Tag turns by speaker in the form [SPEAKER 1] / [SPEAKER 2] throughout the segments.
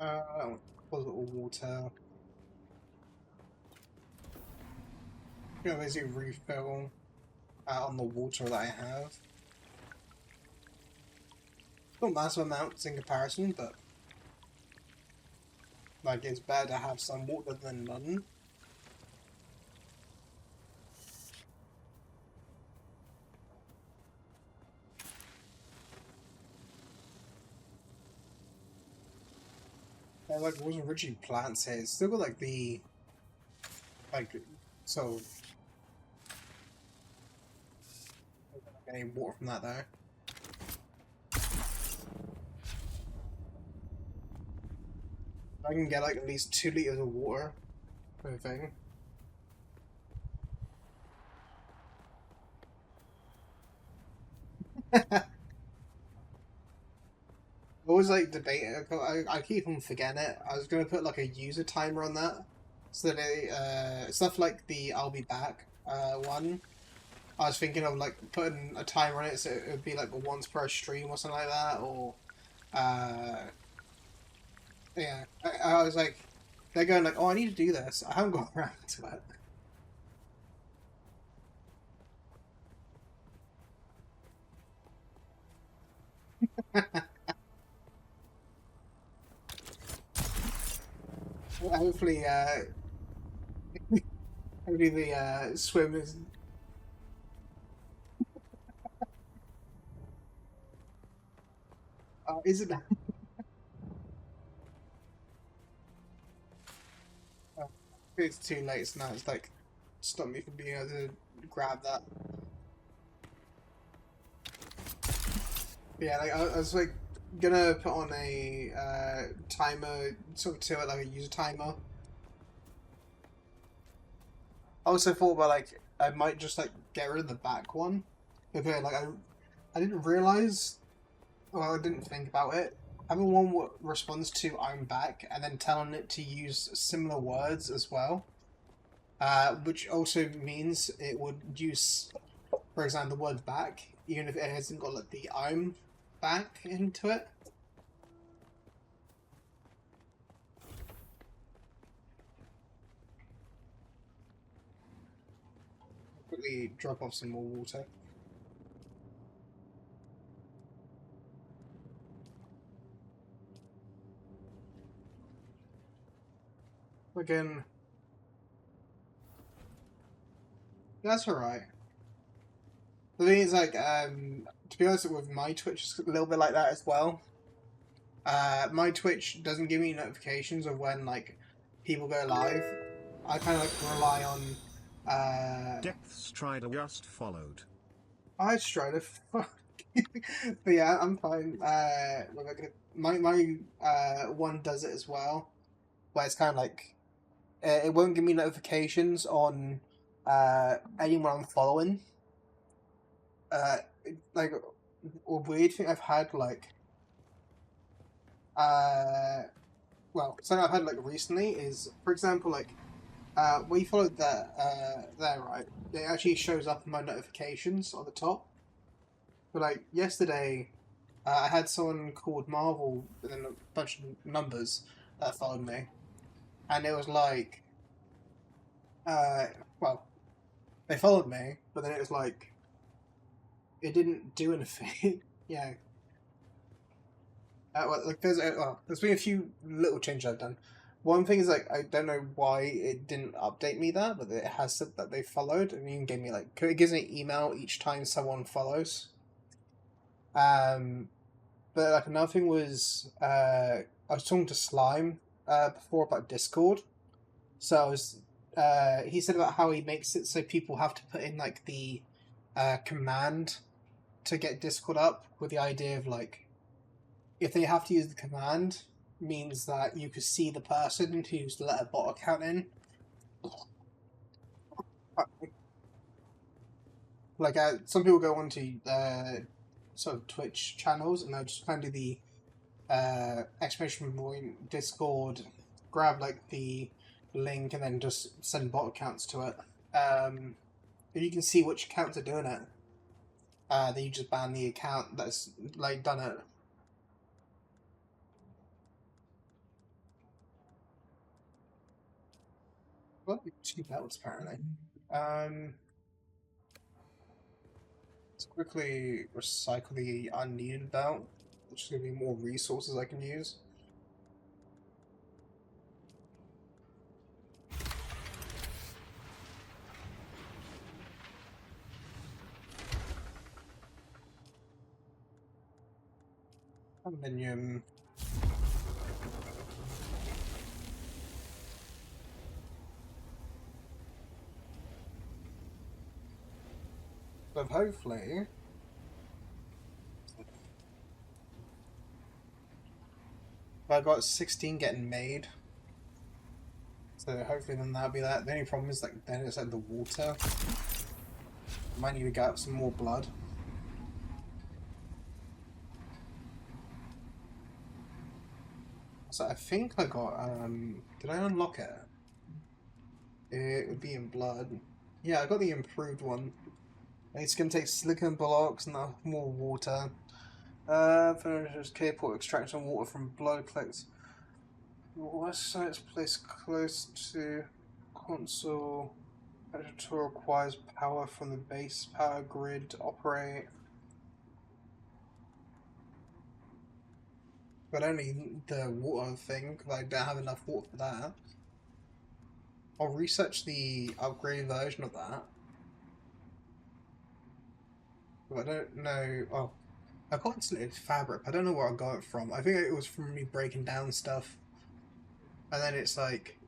[SPEAKER 1] Close all water. You know, basically refill on the water that I have. Not massive amounts in comparison, but like it's better to have some water than none. Like it wasn't originally plants here. It's still got like the like so I don't get any water from that though. I can get like at least 2 liters of water per thing. I always like debating. I keep on forgetting it. I was gonna put like a user timer on that, so that stuff like the "I'll be back" one. I was thinking of like putting a timer on it, so it would be like once per stream or something like that, or uh, yeah. I was like, they're going like, oh, I need to do this. I haven't got around to it. Hopefully, hopefully the swim is. Is it? It's too late. So now it's like stop me from being able to grab that. But yeah, like I was like gonna put on a timer sort of to it, like a user timer. I also thought about like I might just like get rid of the back one. Okay, like I didn't realize. Well, I didn't think about it. Having one what responds to "I'm back" and then telling it to use similar words as well, which also means it would use, for example, the word "back" even if it hasn't got like the "I'm back" into it. Quickly drop off some more water. Again, that's alright. The thing is, like, to be honest, with my Twitch, it's a little bit like that as well. My Twitch doesn't give me notifications of when like people go live. I kind of like rely on.
[SPEAKER 2] Depth Strider just followed.
[SPEAKER 1] I Strider, but yeah, I'm fine. My one does it as well, where it's kind of like it won't give me notifications on anyone I'm following. Uh, like a weird thing I've had like uh something I've had like recently is, for example, like we followed that there, right? It actually shows up in my notifications on the top. But like yesterday, I had someone called Marvel and then a bunch of numbers that followed me, and it was like, uh, well, they followed me, but then it was like it didn't do anything. Yeah, well, like there's been a few little changes I've done. One thing is like I don't know why it didn't update me that, but it has said that they followed, and even gave me like it gives me an email each time someone follows. Um, but like another thing was I was talking to Slime before about Discord. So I was he said about how he makes it so people have to put in like the command to get Discord up, with the idea of like if they have to use the command means that you could see the person who's let a bot account in. Like some people go onto sort of Twitch channels and they'll just kind of do the exclamation point Discord, grab like the link and then just send bot accounts to it. If you can see which accounts are doing it, then you just ban the account that's like done it. got 2 belts apparently. Um, let's quickly recycle the unneeded belt, which is gonna be more resources I can use. Aluminium. But hopefully, I got 16 getting made. So hopefully then that'll be that. The only problem is like then it's like the water. Might need to get up some more blood. So I think I got did I unlock it? It would be in blood. Yeah, I got the improved one. It's gonna take silicon blocks and more water. Furnishers capable of extracting water from blood collects. West site's placed close to console. Tool requires power from the base power grid to operate. But only the water thing, because I don't have enough water for that. I'll research the upgraded version of that. But I don't know. Oh, I got insulated fabric. I don't know where I got it from. I think it was from me breaking down stuff. And then it's like,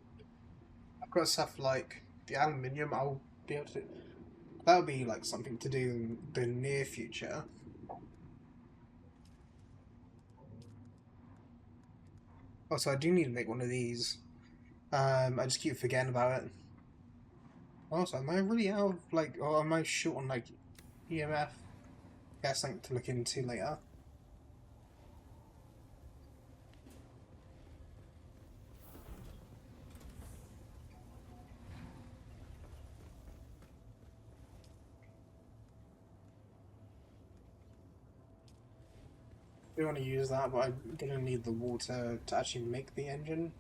[SPEAKER 1] I've got stuff like the aluminium. I'll be able to. That would be like something to do in the near future. Also, I do need to make one of these. I just keep forgetting about it. Also, am I really out of like, or am I short on like EMF? That's something to look into later. We want to use that, but I'm gonna need the water to actually make the engine.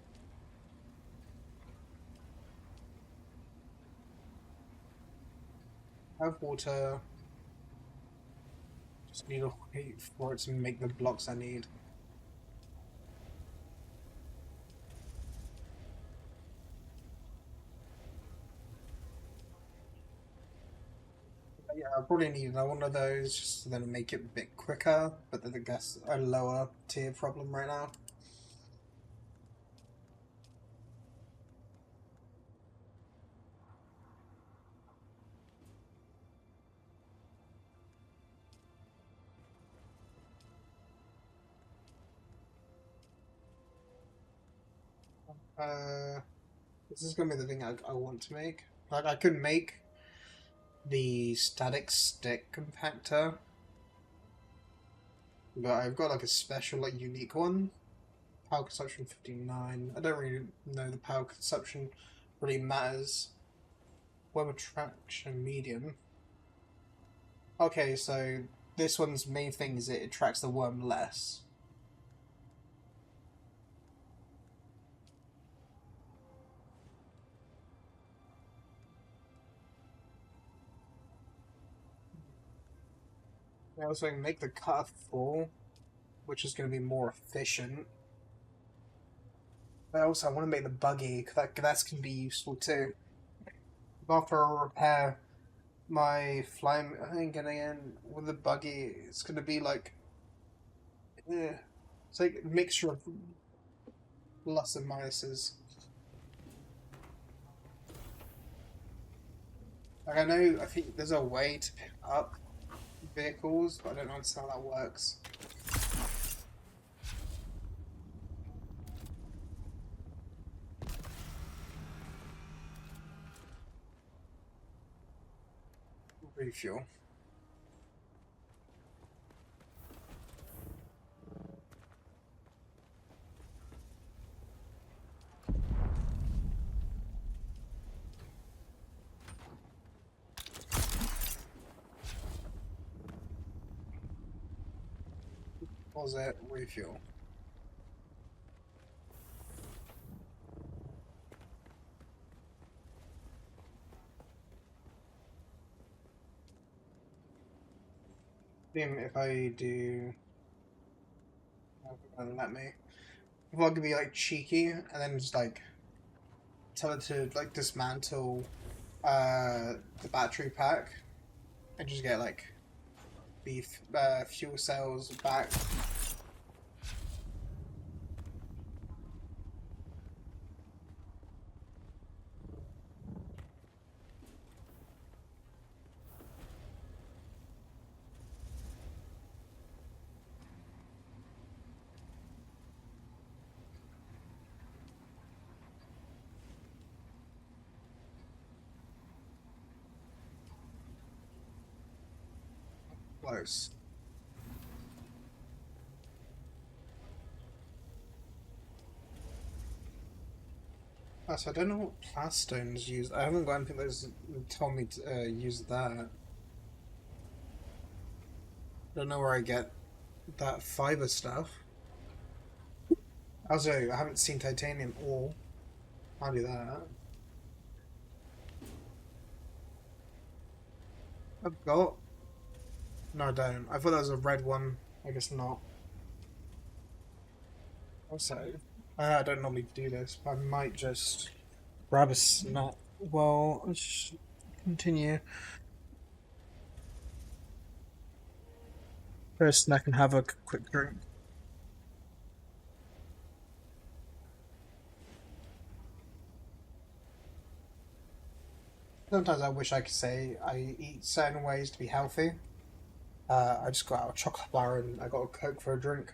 [SPEAKER 1] I have water. Just need to wait for it to make the blocks I need. But yeah, I probably need one of those just to then make it a bit quicker, but then I guess a lower tier problem right now. Uh, this is gonna be the thing I want to make. Like, I could make the static stick compactor, but I've got like a special, like, unique one. Power consumption 59. I don't really know the power consumption really matters. Web attraction medium. Okay, so this one's main thing is it attracts the worm less. I also make the cutoff full, which is going to be more efficient. But also, I want to make the buggy, because that's going to be useful too. After I repair my flying thing getting in with the buggy, it's going to be like, it's like a mixture of plus and minuses. Like, I think there's a way to pick up vehicles, but I don't understand how that works. Refuel. What was that? Refuel. Even if I do, let me. If I could be like cheeky and then just like tell it to like dismantle the battery pack and just get like the fuel cells back. Close. So I don't know what plaststones use. I haven't got anything that's told me to use that. Don't know where I get that fiber stuff. Also, I haven't seen titanium ore. I'll do that. I've got. No, I don't. I thought that was a red one. I guess not. Also, I don't normally do this, but I might just grab a snack. Well, let's continue. First snack and have a quick drink. Sometimes I wish I could say I eat certain ways to be healthy. I just got out a chocolate bar and I got a Coke for a drink.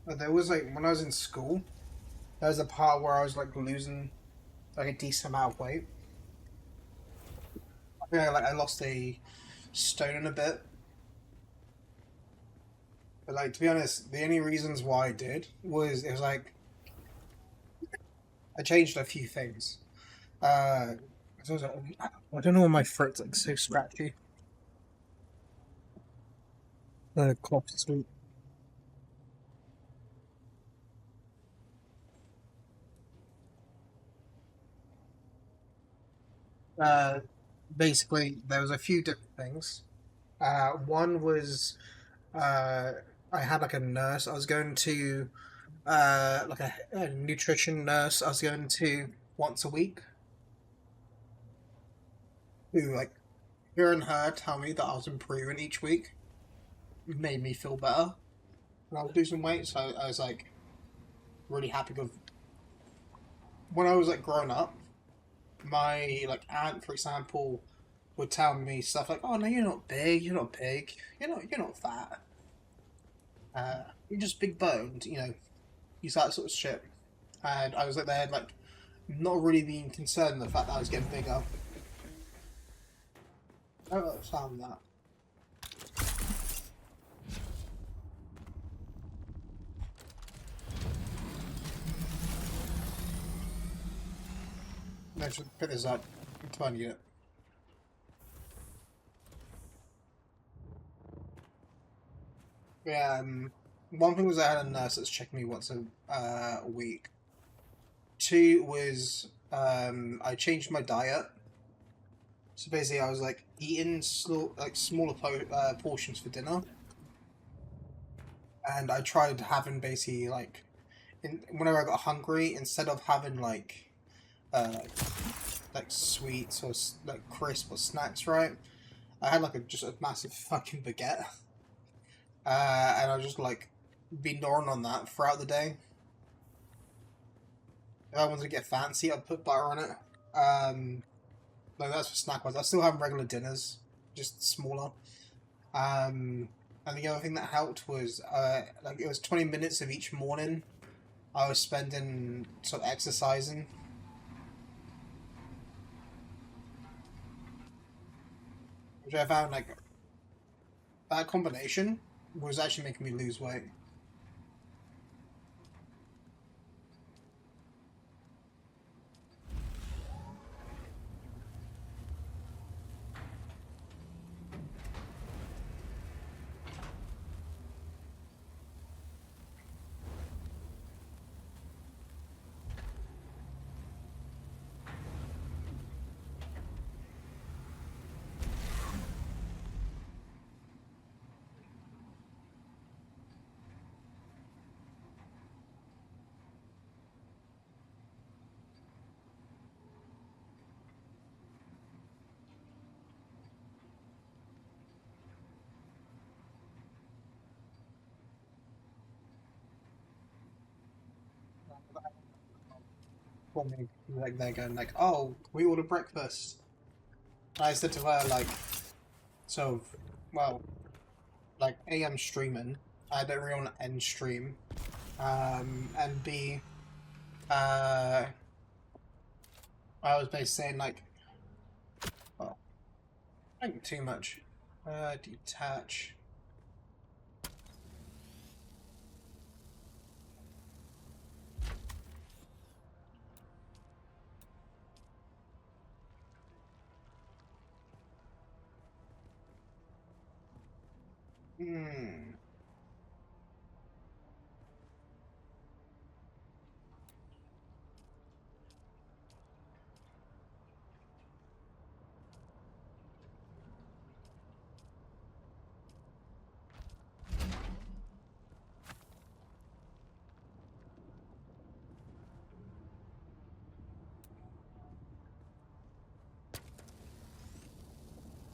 [SPEAKER 1] But there was like when I was in school, there was a part where I was like losing like a decent amount of weight. I think I lost a stone and a bit. But like to be honest, the only reasons why I did was it was like I changed a few things. Uh, so I was like, I don't know why my throat's like so scratchy. Cough sweet. Uh, Basically, there was a few different things. One was uh, I had like a nurse. I was going to like a nutrition nurse. I was going to once a week. Who like hearing her tell me that I was improving each week made me feel better. And I was losing weight, so I was like really happy with. When I was like growing up, my like aunt, for example, would tell me stuff like, "Oh no, you're not big. You're not big. You're not fat. You're just big boned." Use that sort of shit. And I was like there, like not really being concerned the fact that I was getting bigger. I don't found that. I should pick this up. I'm trying to get it. Yeah. One thing was I had a nurse that's checking me once a week. Two was I changed my diet. So basically, I was like eating like smaller portions for dinner, and I tried having basically like whenever I got hungry, instead of having uh, like sweets or like crisp or snacks, right? I had like just a massive fucking baguette, and I was just like be gnawing on that throughout the day. If I wanted to get fancy, I'd put butter on it. Like that's for snack wise. I still have regular dinners, just smaller. Um, and the other thing that helped was like it was 20 minutes of each morning I was spending sort of exercising, which I found like that combination was actually making me lose weight. for me. Like they're going like, oh, we order breakfast. And I said to her like, so, well, like A, I'm streaming. I don't really want to end stream. And B, I was basically saying like, well, I think too much. Detach. Hmm.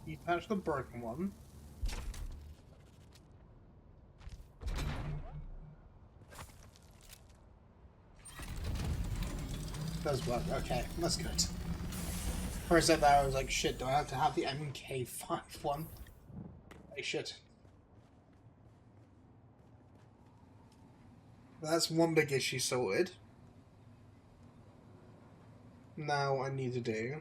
[SPEAKER 1] Detach the broken one. Does work. Okay, that's good. For a second there, I was like, shit, do I have to have the MK5 one? I should. That's one big issue sorted. Now I need to do.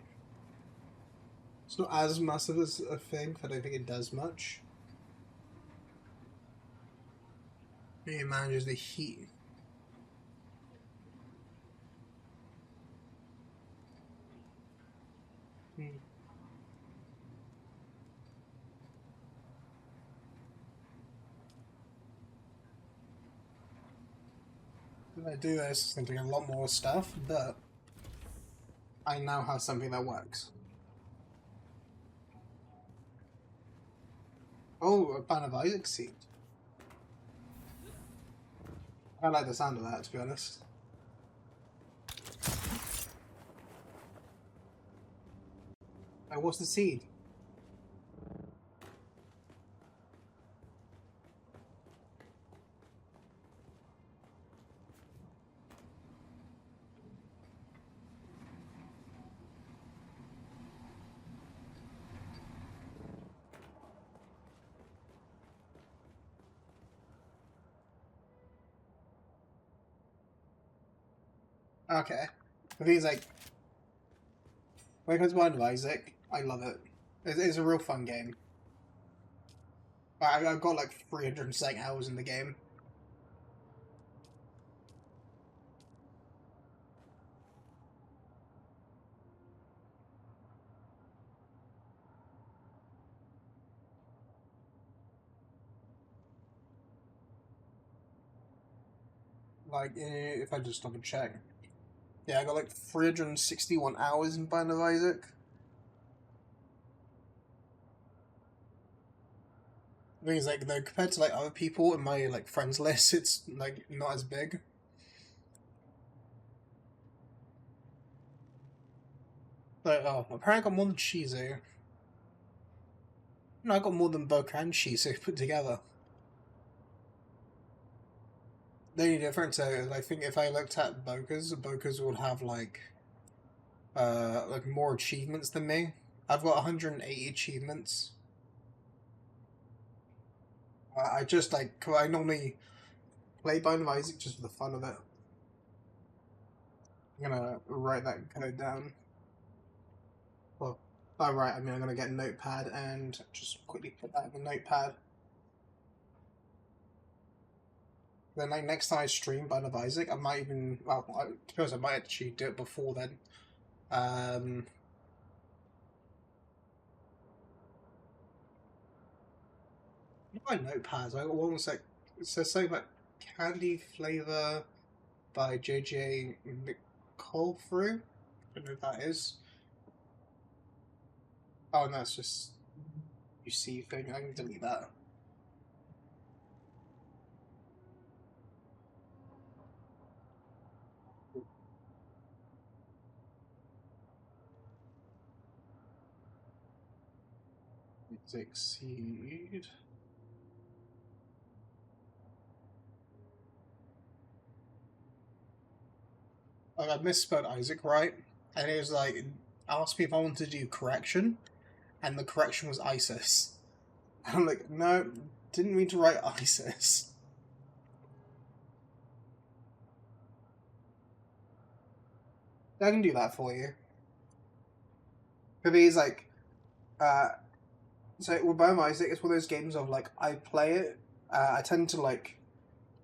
[SPEAKER 1] It's not as massive as a thing, I don't think it does much. It manages the heat. Hmm. If I do this, it's going to take a lot more stuff, but I now have something that works. Oh, a pan of Isaac seed. I like the sound of that, to be honest. What's the seed? Okay. The thing is, like, when it comes to Binding of Isaac, I love it. It's a real fun game. I've got like 300 something hours in the game. Like, if I just double check. Yeah, I got like 361 hours in Binding of Isaac. The thing is, like, though, compared to like other people in my like friends list, it's like not as big. Like, oh, apparently I got more than Shizu. No, I got more than Boka and Shizu put together. The only difference is, I think if I looked at Boka's would have like more achievements than me. I've got 180 achievements. I just like I normally play Binding of Isaac just for the fun of it. I'm gonna write that code down. Well, oh right, I mean I'm gonna get a notepad and just quickly put that in the notepad. Then like next time I stream Binding of Isaac, I might even to be honest, I might actually do it before then. My notepads. I got one was like it says something like candy flavor by JJ McCallthrough. I don't know if that is. Oh, no, it's just you see thing. I can delete that. Succeed. Like I misspelled Isaac, right? And it was like asked me if I wanted to do correction, and the correction was ISIS. And I'm like, no, didn't mean to write ISIS. I can do that for you. But he's like, uh, so with Bone Isaac, it's one of those games of like I play it. I tend to like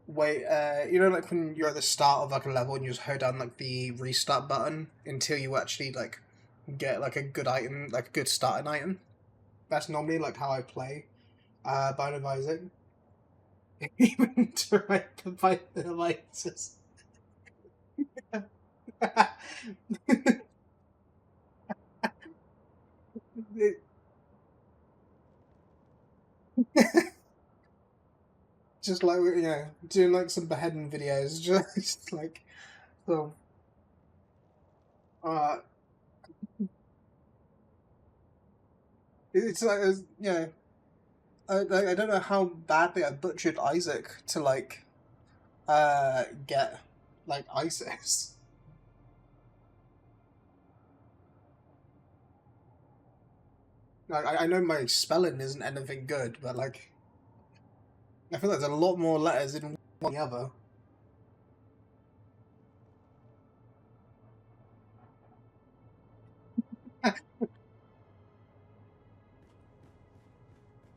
[SPEAKER 1] wait. You know, like when you're at the start of like a level and you just hold down like the restart button until you actually like get like a good item, like a good starting item. That's normally like how I play Bone of Isaac. Even to write the Bone of Isaac. Just like doing like some beheading videos, just like so. Uh, it's like I don't know how badly I butchered Isaac to like get like ISIS. Like I know my spelling isn't anything good, but like I feel like there's a lot more letters in one than the other.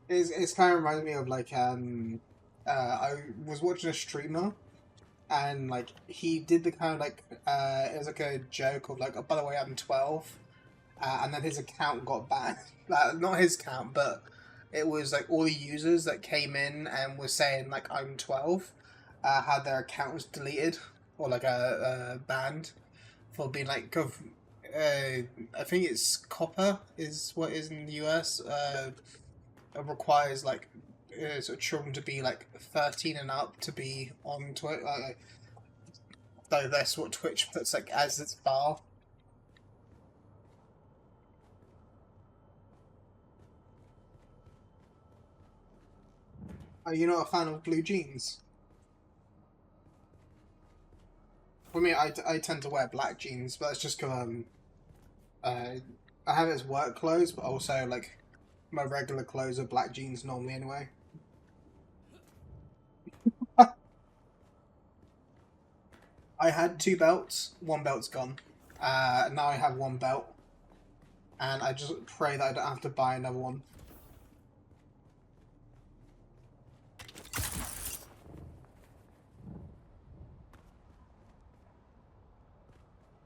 [SPEAKER 1] It's kind of reminds me of like I was watching a streamer and like he did the kind of like it was like a joke of like, oh, by the way, I'm 12, and then his account got banned. Not his account, but it was like all the users that came in and were saying like I'm 12 had their accounts deleted or like banned for being like I think it's copper is what is in the US. Requires like sort of children to be like 13 and up to be on Twitch. Though that's what Twitch puts like as its bar. Are you not a fan of blue jeans? For me, I tend to wear black jeans, but it's just because uh, I have it as work clothes, but also like my regular clothes are black jeans normally anyway. I had two belts, one belt's gone. Now I have one belt, and I just pray that I don't have to buy another one.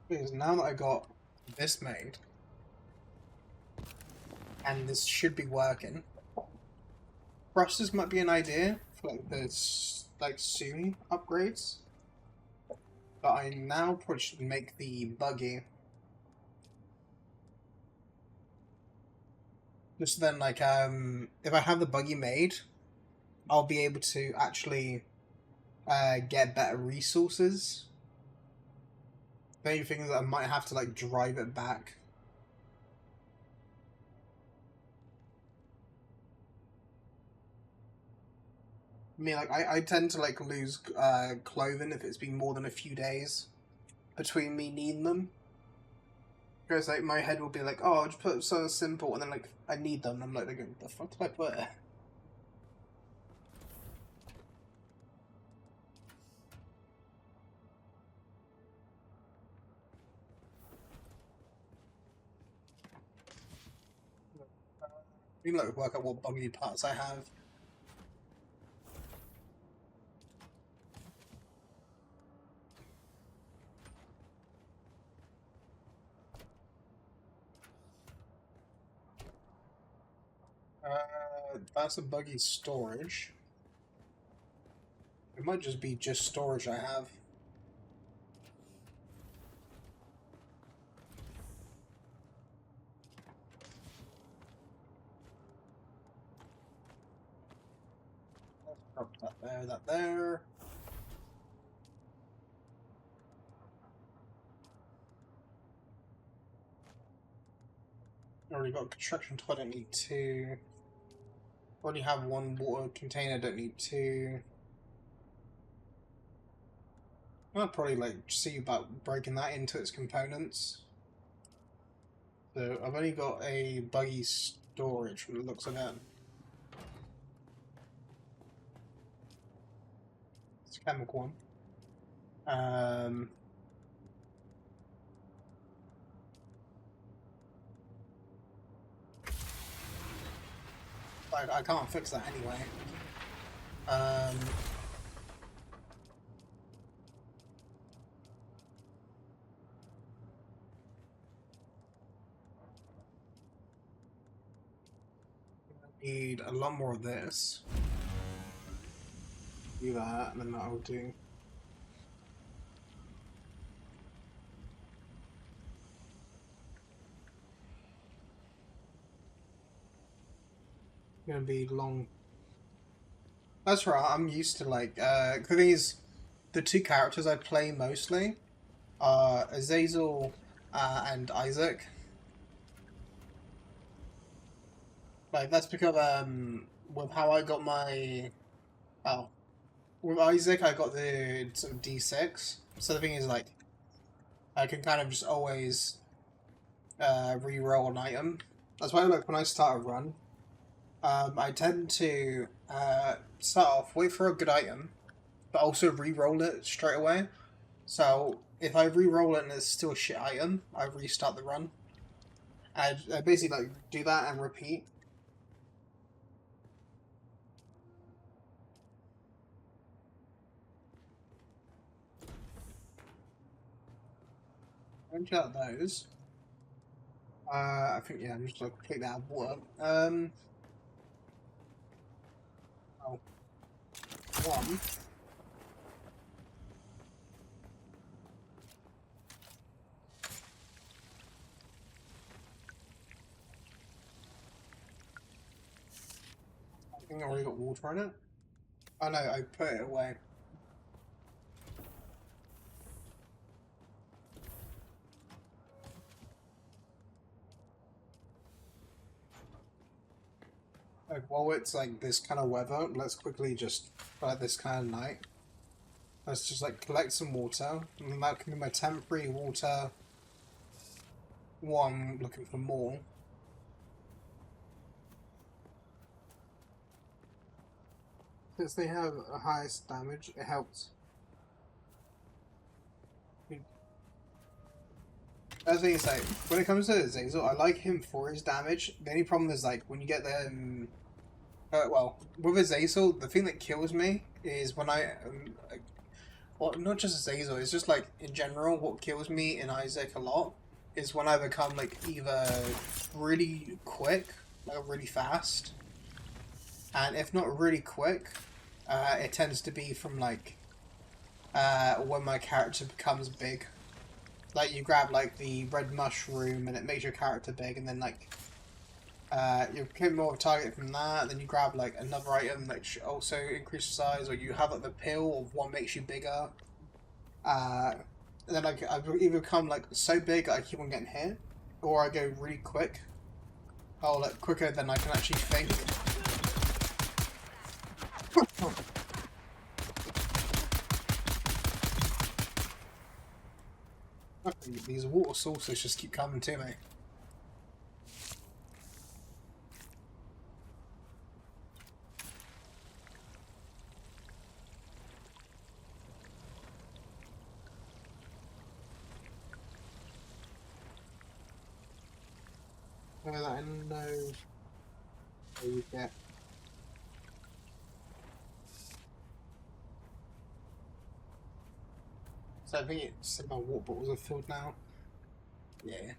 [SPEAKER 1] Because now that I got this made, and this should be working, thrusters might be an idea for like this like soon upgrades. But I now probably should make the buggy. Just then, like, if I have the buggy made, I'll be able to actually get better resources. The only thing is that I might have to like drive it back. I mean, like, I tend to like lose clothing if it's been more than a few days between me needing them. Because like my head will be like, oh, I'll just put something simple, and then like I need them, and I'm like, the fuck did I put it? You can like work out what buggy parts I have. That's a buggy storage. It might just be just storage I have. Let's drop that there, that there. Already got construction tool, I don't need two. Already have one water container, don't need two. I'll probably like see about breaking that into its components. So I've only got a buggy storage from the looks of it. It's a chemical one. I can't fix that anyway. Need a lot more of this. Do that, and then that'll do. Gonna be long. That's right. I'm used to like. The thing is, the two characters I play mostly are Azazel and Isaac. Like that's because with how I got my with Isaac I got the sort of D6. So the thing is like I can kind of just always re-roll an item. That's why like when I start a run, I tend to start off wait for a good item, but also re-roll it straight away. So if I re-roll it and it's still a shit item, I restart the run. I basically like do that and repeat. Punch out those. I think yeah, I'm just gonna take that out of water. Oh, one. I think I already got water in it. Oh no, I put it away. Like, while it's like this kind of weather, let's quickly just, like this kind of night, let's just like collect some water, and then that can be my temporary water. One, looking for more. Since they have a highest damage, it helps. As thing is like, when it comes to Zazel, I like him for his damage. The only problem is like when you get them. Well, with Azazel, the thing that kills me is when well, not just Azazel, it's just like in general, what kills me in Isaac a lot is when I become like either really quick, like really fast, and if not really quick, it tends to be from like when my character becomes big. Like you grab like the red mushroom and it makes your character big, and then like you become more of a target from that. Then you grab like another item that also increases size, or you have like the pill of one makes you bigger. And then I either become like so big I keep on getting hit, or I go really quick. Oh, like quicker than I can actually think. These water sources just keep coming to me. I know how you get. So I think it's said my water bottles are filled now. Yeah.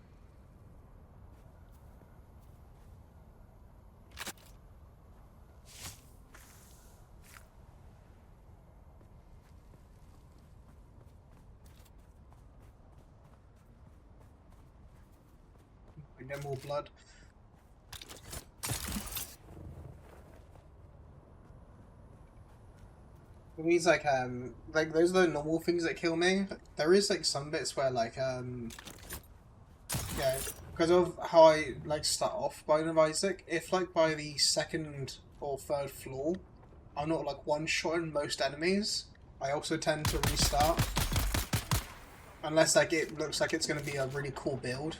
[SPEAKER 1] I get more blood. It means like those are the normal things that kill me. There is like some bits where like yeah, because of how I like start off Bone of Isaac, if like by the second or third floor I'm not like one shot in most enemies, I also tend to restart. unless like it looks like it's gonna be a really cool build.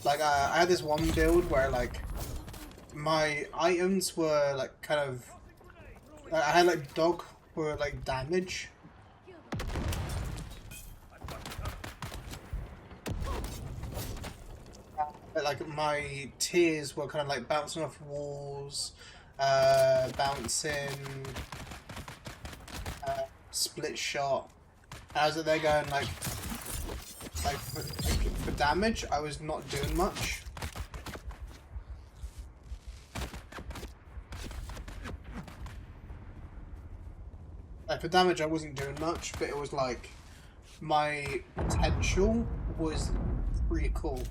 [SPEAKER 1] Like I had this one build where like my items were like kind of I had like dog for like damage. But, like my tears were kind of like bouncing off walls, bouncing, split shot. And I was there going like for damage, I was not doing much. Like for damage, I wasn't doing much, but it was like my potential was pretty cool.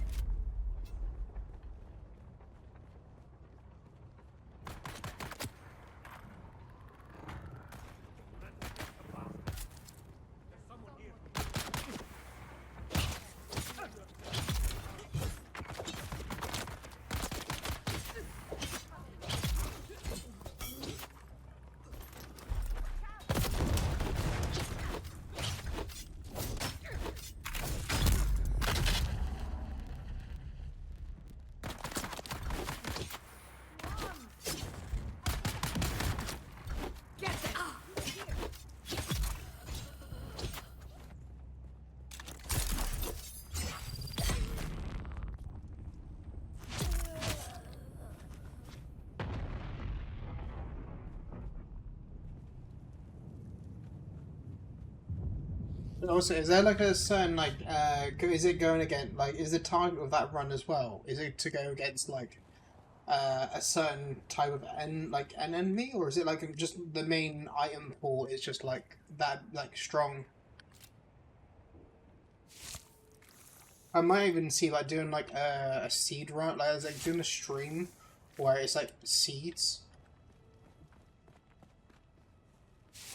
[SPEAKER 1] And also, is there like a certain like is it going against like is the target of that run as well? Is it to go against like a certain type of an enemy, or is it like just the main item pool is just like that like strong? I might even see like doing like a seed run, like I was like doing a stream where it's like seeds.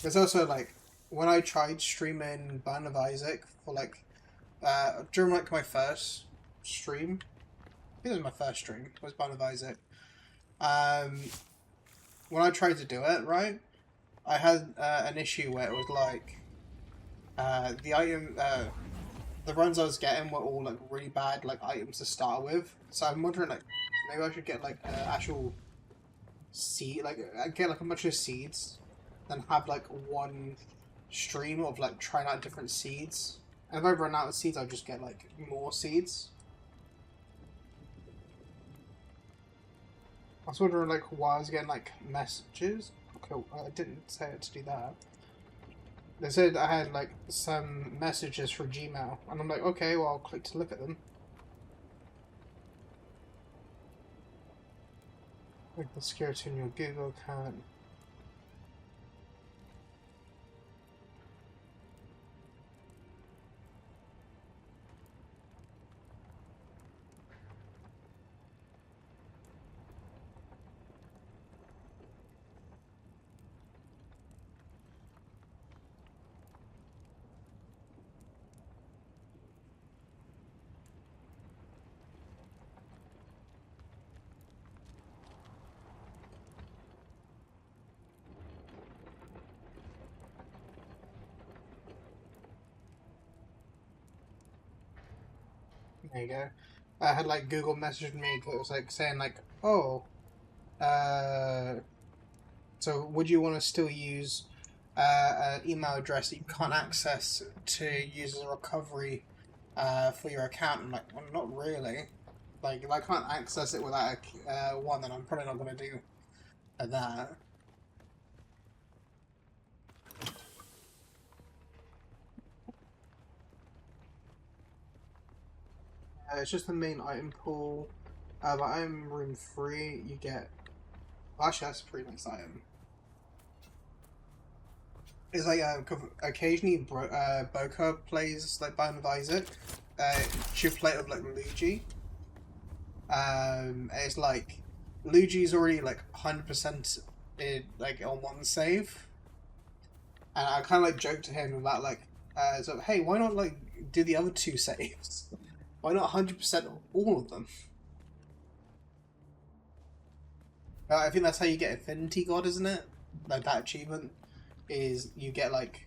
[SPEAKER 1] There's also like when I tried streaming Band of Isaac for like during like my first stream, I think it was my first stream, was Band of Isaac. Um, when I tried to do it, right, I had an issue where it was like the runs I was getting were all like really bad like items to start with. So I'm wondering like maybe I should get like actual seed, like I get like a bunch of seeds, then have like one stream of like trying out different seeds. And if I run out of seeds, I'll just get like more seeds. I was wondering like why I was getting like messages. Okay, I didn't say it to do that. They said I had like some messages for Gmail, and I'm like, okay, well I'll click to look at them. Like the security in your Google account. There you go. I had like Google messaged me. It was like saying like, oh, so would you want to still use an email address that you can't access to use as a recovery for your account? I'm like, well, not really. Like, if I can't access it without one, then I'm probably not going to do that. It's just the main item pool. But item room 3, you get... Well, actually, that's a pretty nice item. It's like occasionally Boca plays like Band of Isaac. She'll play it with like Luigi. It's like Luigi's already like 100% like on one save, and I kind of like joked to him about like, so hey, why not like do the other two saves? Why not 100% all of them? I think that's how you get Infinity God, isn't it? Like that achievement is you get like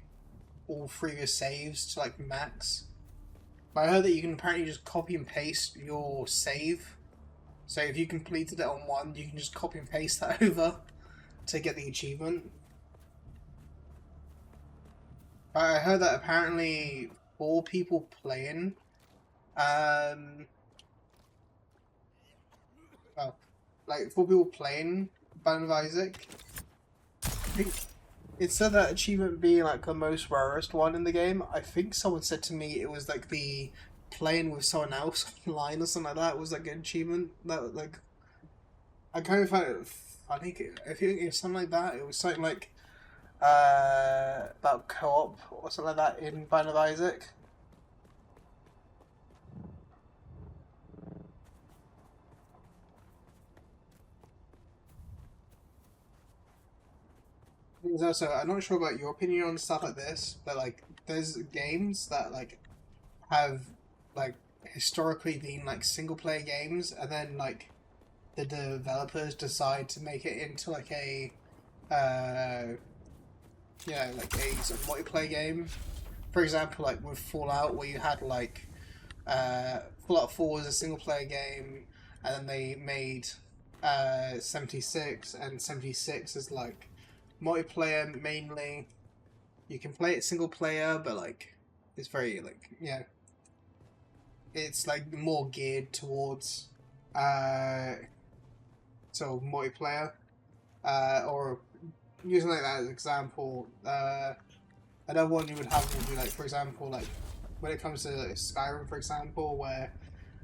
[SPEAKER 1] all previous saves to like max. But I heard that you can apparently just copy and paste your save. So if you completed it on one, you can just copy and paste that over to get the achievement. But I heard that apparently 4 people playing, well, like 4 people playing Bone of Isaac. It said that achievement being like the most rarest one in the game. I think someone said to me it was like the playing with someone else online or something like that was like an achievement that like I kind of find it funny. I think it was something like that. It was something like about co-op or something like that in Band of Isaac. There's also, I'm not sure about your opinion on stuff like this, but like there's games that like have like historically been like single player games, and then like the developers decide to make it into like a like a sort of multiplayer game. For example, like with Fallout, where you had like Fallout 4 was a single player game, and then they made 76, and 76 is like multiplayer mainly. You can play it single player, but like it's very like it's like more geared towards so multiplayer. Or using like that as an example, another one you would have would be like, for example, like when it comes to like, Skyrim, for example, where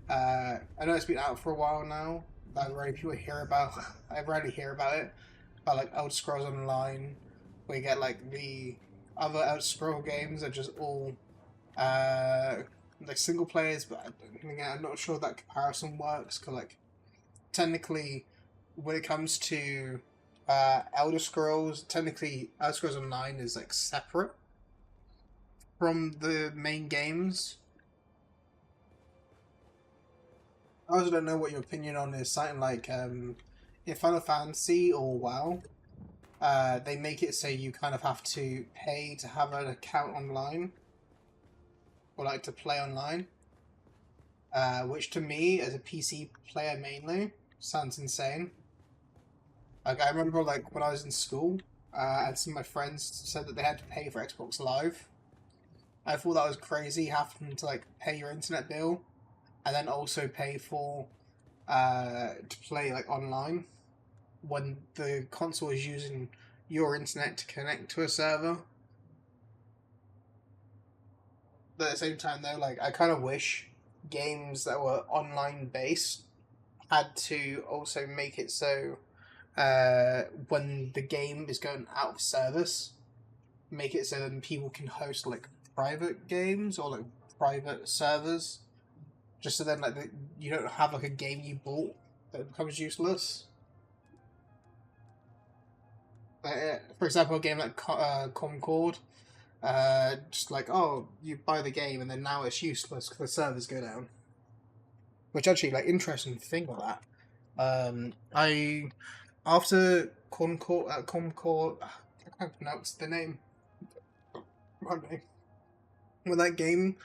[SPEAKER 1] I know it's been out for a while now, but I rarely hear about it. But like Elder Scrolls Online, where you get like the other Elder Scroll games are just all like single players, but again, I'm not sure that comparison works because like technically, when it comes to Elder Scrolls, technically Elder Scrolls Online is like separate from the main games. I also don't know what your opinion on is something like in Final Fantasy or WoW. They make it so you kind of have to pay to have an account online, or like to play online. Which to me, as a PC player mainly, sounds insane. Like I remember, like when I was in school, and some of my friends said that they had to pay for Xbox Live. I thought that was crazy, having to like pay your internet bill, and then also pay for to play like online when the console is using your internet to connect to a server. But at the same time, though, like I kind of wish games that were online based had to also make it so when the game is going out of service, make it so that people can host like private games or like private servers, just so then like you don't have like a game you bought that becomes useless. For example, a game like Concord, just like oh you buy the game and then now it's useless because the servers go down. Which actually like interesting thing with that. I after Concord, I can't pronounce the name. When that game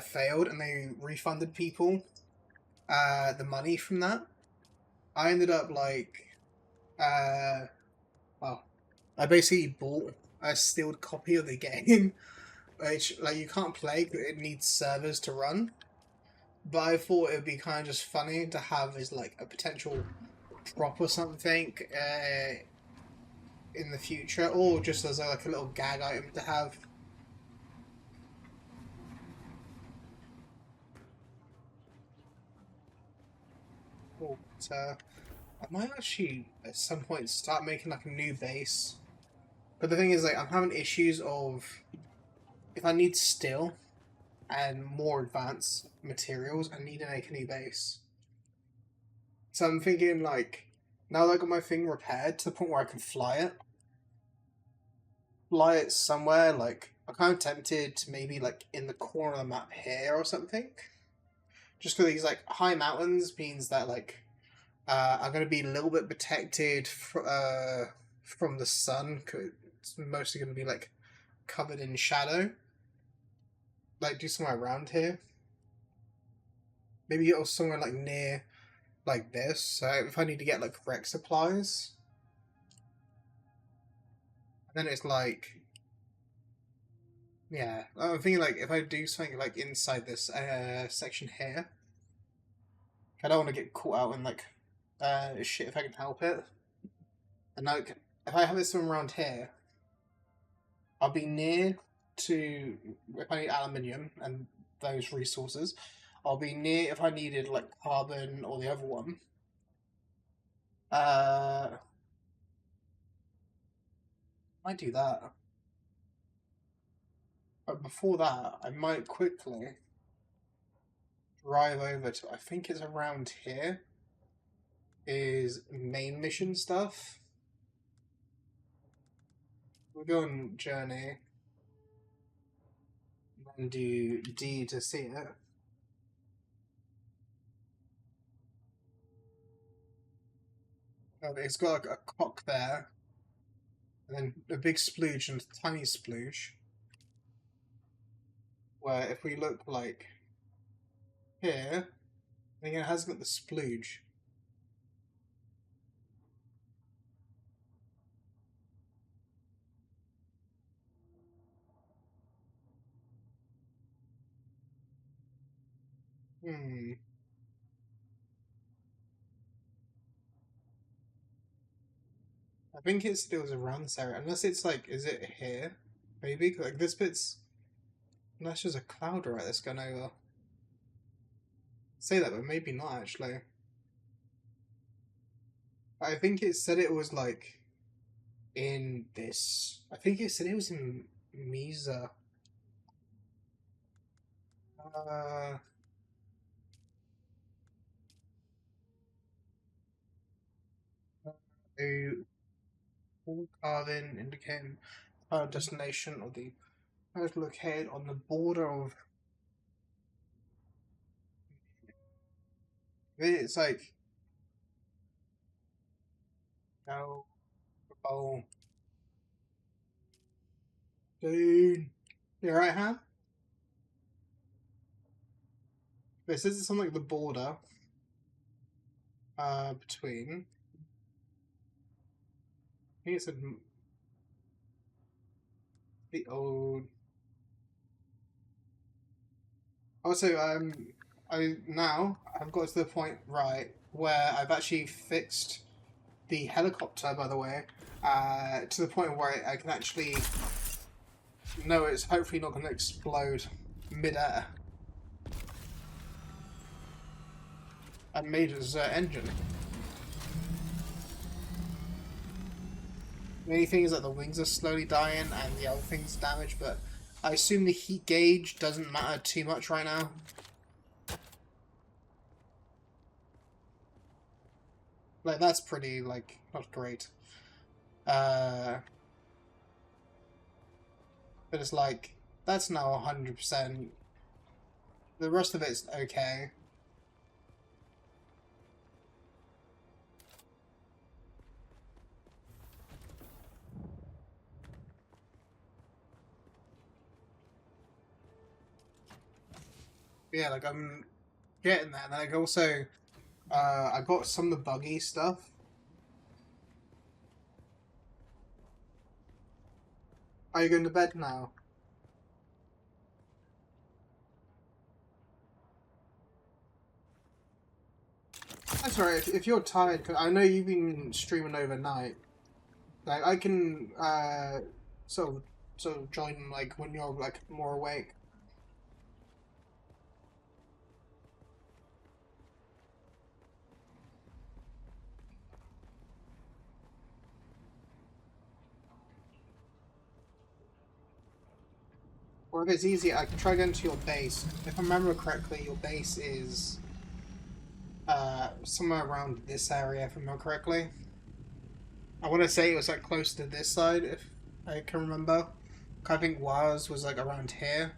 [SPEAKER 1] failed and they refunded people the money from that, I ended up like well, I basically bought a sealed copy of the game, which like you can't play because it needs servers to run. But I thought it would be kind of just funny to have as like a potential prop or something in the future, or just as like a little gag item to have. But I might actually at some point start making like a new base. But the thing is, like, I'm having issues of if I need steel and more advanced materials, I need to make a new base. So I'm thinking, like, now that I got my thing repaired to the point where I can fly it somewhere, like, I'm kind of tempted to maybe, like, in the corner of the map here or something. Just because these, like, high mountains means that, like, I'm going to be a little bit protected from the sun, because it's mostly going to be, like, covered in shadow. Like do somewhere around here. Maybe or somewhere like near like this. So if I need to get like rec supplies. Then it's like, yeah, I'm thinking like if I do something like inside this section here, I don't want to get caught out in like shit if I can help it. And like if I have it somewhere around here, I'll be near to if I need aluminium and those resources. I'll be near if I needed like carbon or the other one. I do that. But before that, I might quickly drive over to, I think it's around here, is main mission stuff. We'll go on journey and do D to see it. Oh, it's got a cock there, and then a big splooge and a tiny splooge. Where if we look like here, I think it has got the splooge. Hmm. I think it still is around this area, unless it's like, is it here? Maybe like this bit's. Unless there's a cloud right that's gone over. Say that, but maybe not actually. I think it said it was like in this. I think it said it was in Misa. Uh, a full carbon indicating destination of the is located on the border of. It's like no, oh, dude, you right, huh? It says it's on like the border between. I think it's the old. Also, I've got to the point right where I've actually fixed the helicopter, by the way, to the point where I can actually know it's hopefully not going to explode mid-air. I made his engine. The only thing is that the wings are slowly dying and the other thing's damaged, but I assume the heat gauge doesn't matter too much right now. Like, that's pretty, like, not great. But it's like, that's now 100%. The rest of it's okay. Yeah, like, I'm getting there. And then, like, also, I got some of the buggy stuff. Are you going to bed now? That's alright, if you're tired, cause I know you've been streaming overnight. Like, I can, sort of join, like, when you're, like, more awake. Or if it's easier, I can try going to your base. If I remember correctly, your base is somewhere around this area, if I remember correctly. I want to say it was like close to this side, if I can remember. I think Waz was like around here.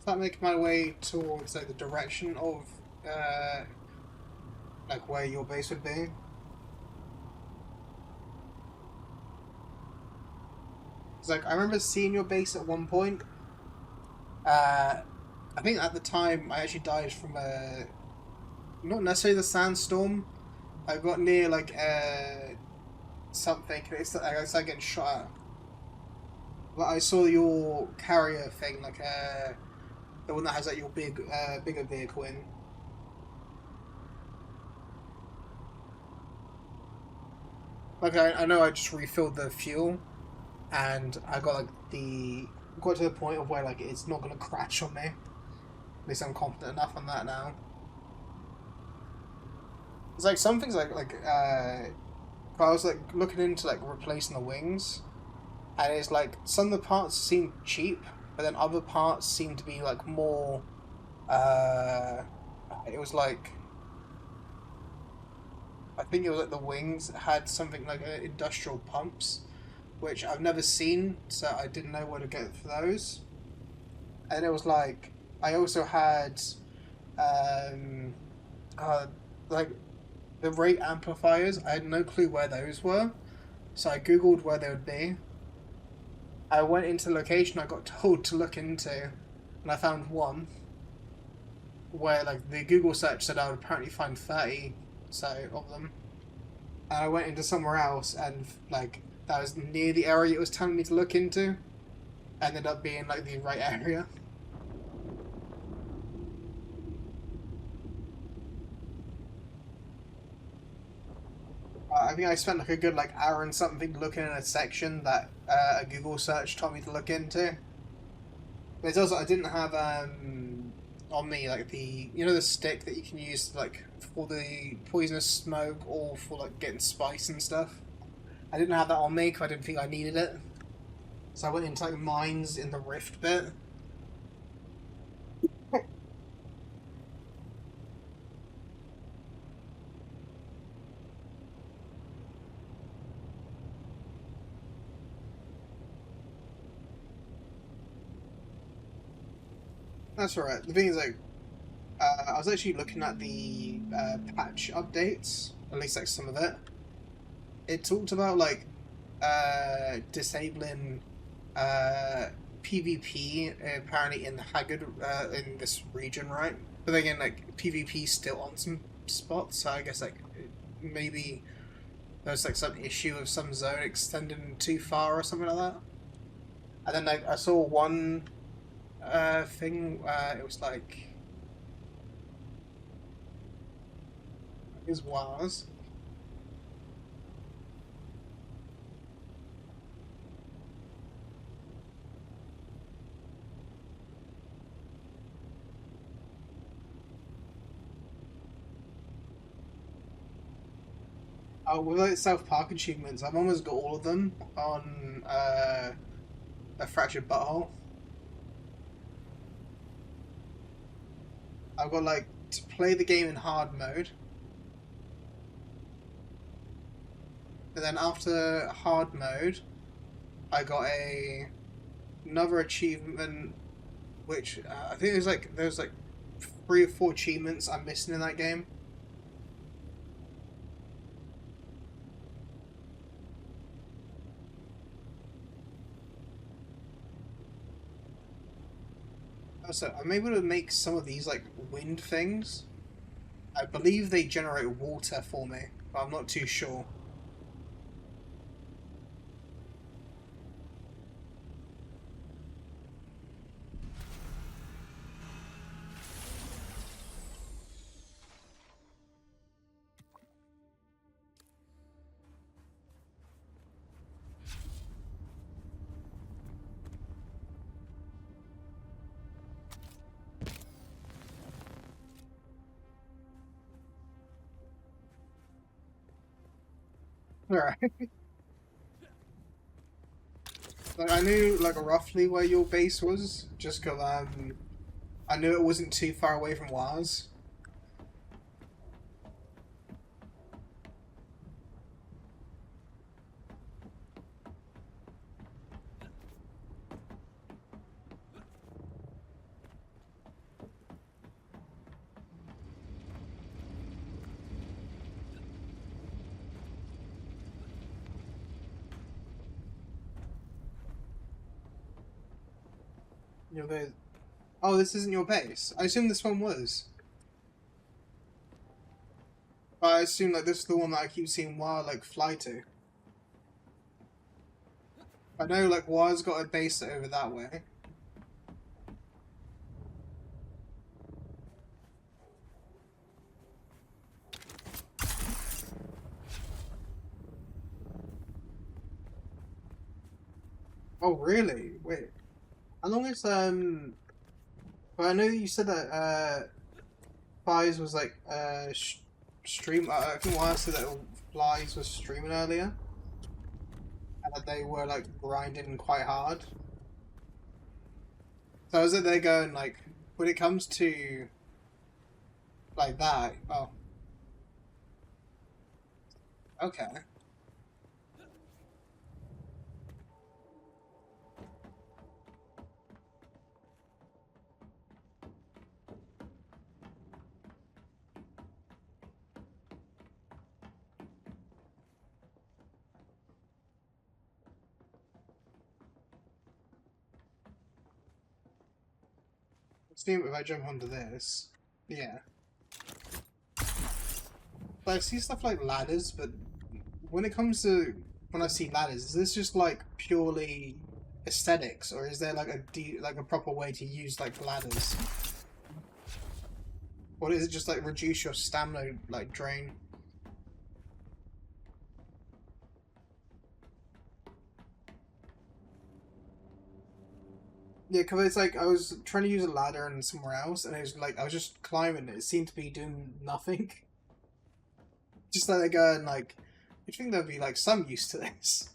[SPEAKER 1] start making my way towards like the direction of like where your base would be. It's like I remember seeing your base at one point. Uh, I think at the time I actually died from a not necessarily the sandstorm. I got near like something. It's like getting shot at. But I saw your carrier thing, like the one that has like your bigger vehicle in. Like I know I just refilled the fuel, and I got like got to the point of where like it's not gonna crash on me. At least I'm confident enough on that now. It's like some things I was like looking into like replacing the wings, and it's like some of the parts seem cheap, but then other parts seem to be like more. Uh, it was like I think it was like the wings had something like industrial pumps, which I've never seen, so I didn't know where to get for those. And it was like I also had um, uh, like the rate amplifiers. I had no clue where those were, so I googled where they would be. I went into the location I got told to look into, and I found one where like the Google search said I would apparently find 30 so of them. And I went into somewhere else and like that was near the area it was telling me to look into. Ended up being like the right area. I think I spent like a good like hour and something looking in a section that a Google search told me to look into. But it's also I didn't have on me like the stick that you can use like for the poisonous smoke or for like getting spice and stuff. I didn't have that on me because I didn't think I needed it. So I went into like mines in the rift bit. That's alright. The thing is like I was actually looking at the patch updates, at least like some of it. It talked about like disabling uh, PvP apparently in Haggard in this region, right? But again, like PvP still on some spots, so I guess like maybe there's like some issue of some zone extending too far or something like that. And then like I saw one thing. It was like it was with like South Park achievements. I've almost got all of them on a fractured butthole. I've got like to play the game in hard mode, and then after hard mode, I got another achievement, which I think there's like 3 or 4 achievements I'm missing in that game. So I'm able to make some of these like wind things. I believe they generate water for me, but I'm not too sure. Alright. Like I knew like roughly where your base was, just because I knew it wasn't too far away from Waz. Your base. Oh, this isn't your base. I assume this one was. But I assume like this is the one that I keep seeing Wild like fly to. I know like Wild's got a base over that way. Oh really? Wait. How long is Well, I know you said that Flies was like stream. I think Wild said that Flies was streaming earlier, and that they were like grinding quite hard. So is it they're going like when it comes to like that? Oh, okay. Let's see if I jump onto this. Yeah. But I see stuff like ladders, but when it comes to when I see ladders, is this just like purely aesthetics, or is there like like a proper way to use like ladders? Or is it just like reduce your stamina like drain? Yeah, because it's like I was trying to use a ladder and somewhere else, and it was like I was just climbing. It seemed to be doing nothing. Just like they go and like, I think there'd be like some use to this.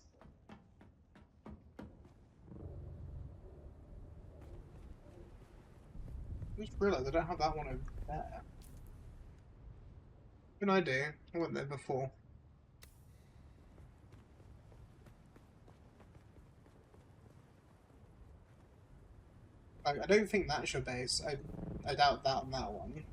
[SPEAKER 1] I just realised I don't have that one over there. Good idea. I went there before. I don't think that's your base. I doubt that on that one.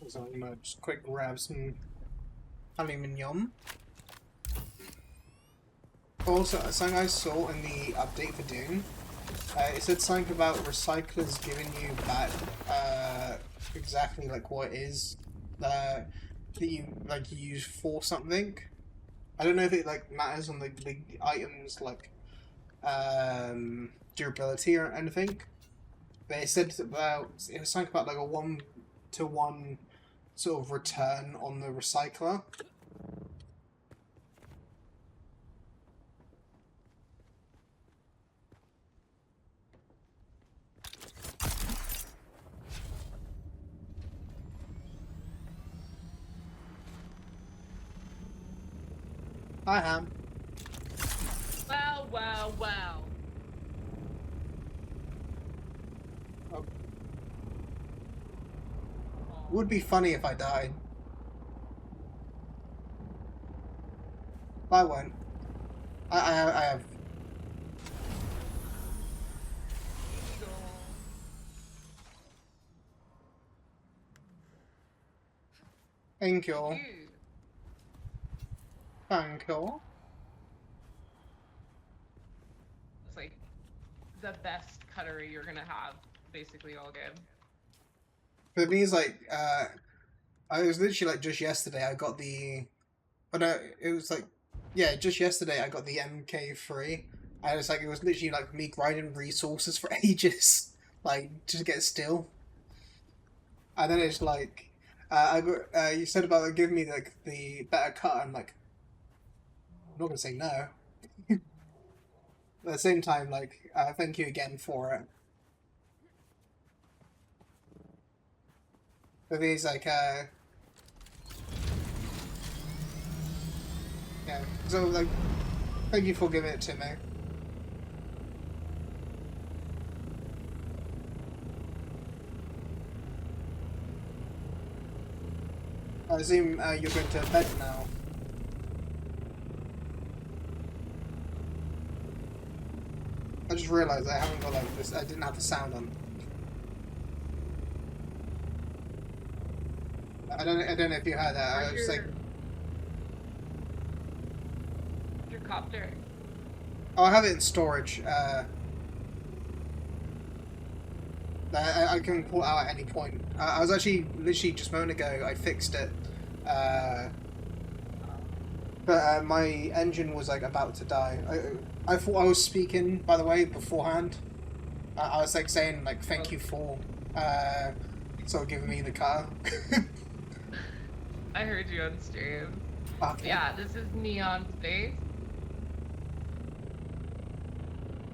[SPEAKER 1] So I'm gonna just quick grab some aluminium. Also, something I saw in the update for Dune, it said something about recyclers giving you back exactly like what it is that you like use for something. I don't know if it like matters on the items like durability or anything, but it said about it was something about like a 1-to-1 sort of return on the recycler. I am.
[SPEAKER 3] Wow, wow, wow.
[SPEAKER 1] Oh. Would be funny if I died. I won't. I have. Thank you. Thank you.
[SPEAKER 3] It's like the best cutlery you're gonna have, basically all game.
[SPEAKER 1] For me, it's like, I was literally like just yesterday I got the. But no, it was like, yeah, just yesterday I got the MK3. I was like, it was literally like me grinding resources for ages, like just to get steel. And then it's like, I got, you said about like, giving me like the better cut. I'm like, I'm not gonna say no. At the same time, like, thank you again for it. But these like, yeah. So like, thank you for giving it to me. I assume you're going to bed now. I just realised I haven't got like this. I didn't have the sound on. I don't know if you heard that. I
[SPEAKER 3] Where's
[SPEAKER 1] was like,
[SPEAKER 3] your copter?
[SPEAKER 1] oh, I have it in storage. I can pull it out at any point. I was actually literally just a moment ago. I fixed it, but my engine was like about to die. I thought I was speaking, by the way, beforehand. I was like saying like thank you for sort of giving me the car.
[SPEAKER 3] I heard you on stream.
[SPEAKER 1] Okay.
[SPEAKER 3] Yeah, this is Neon Space.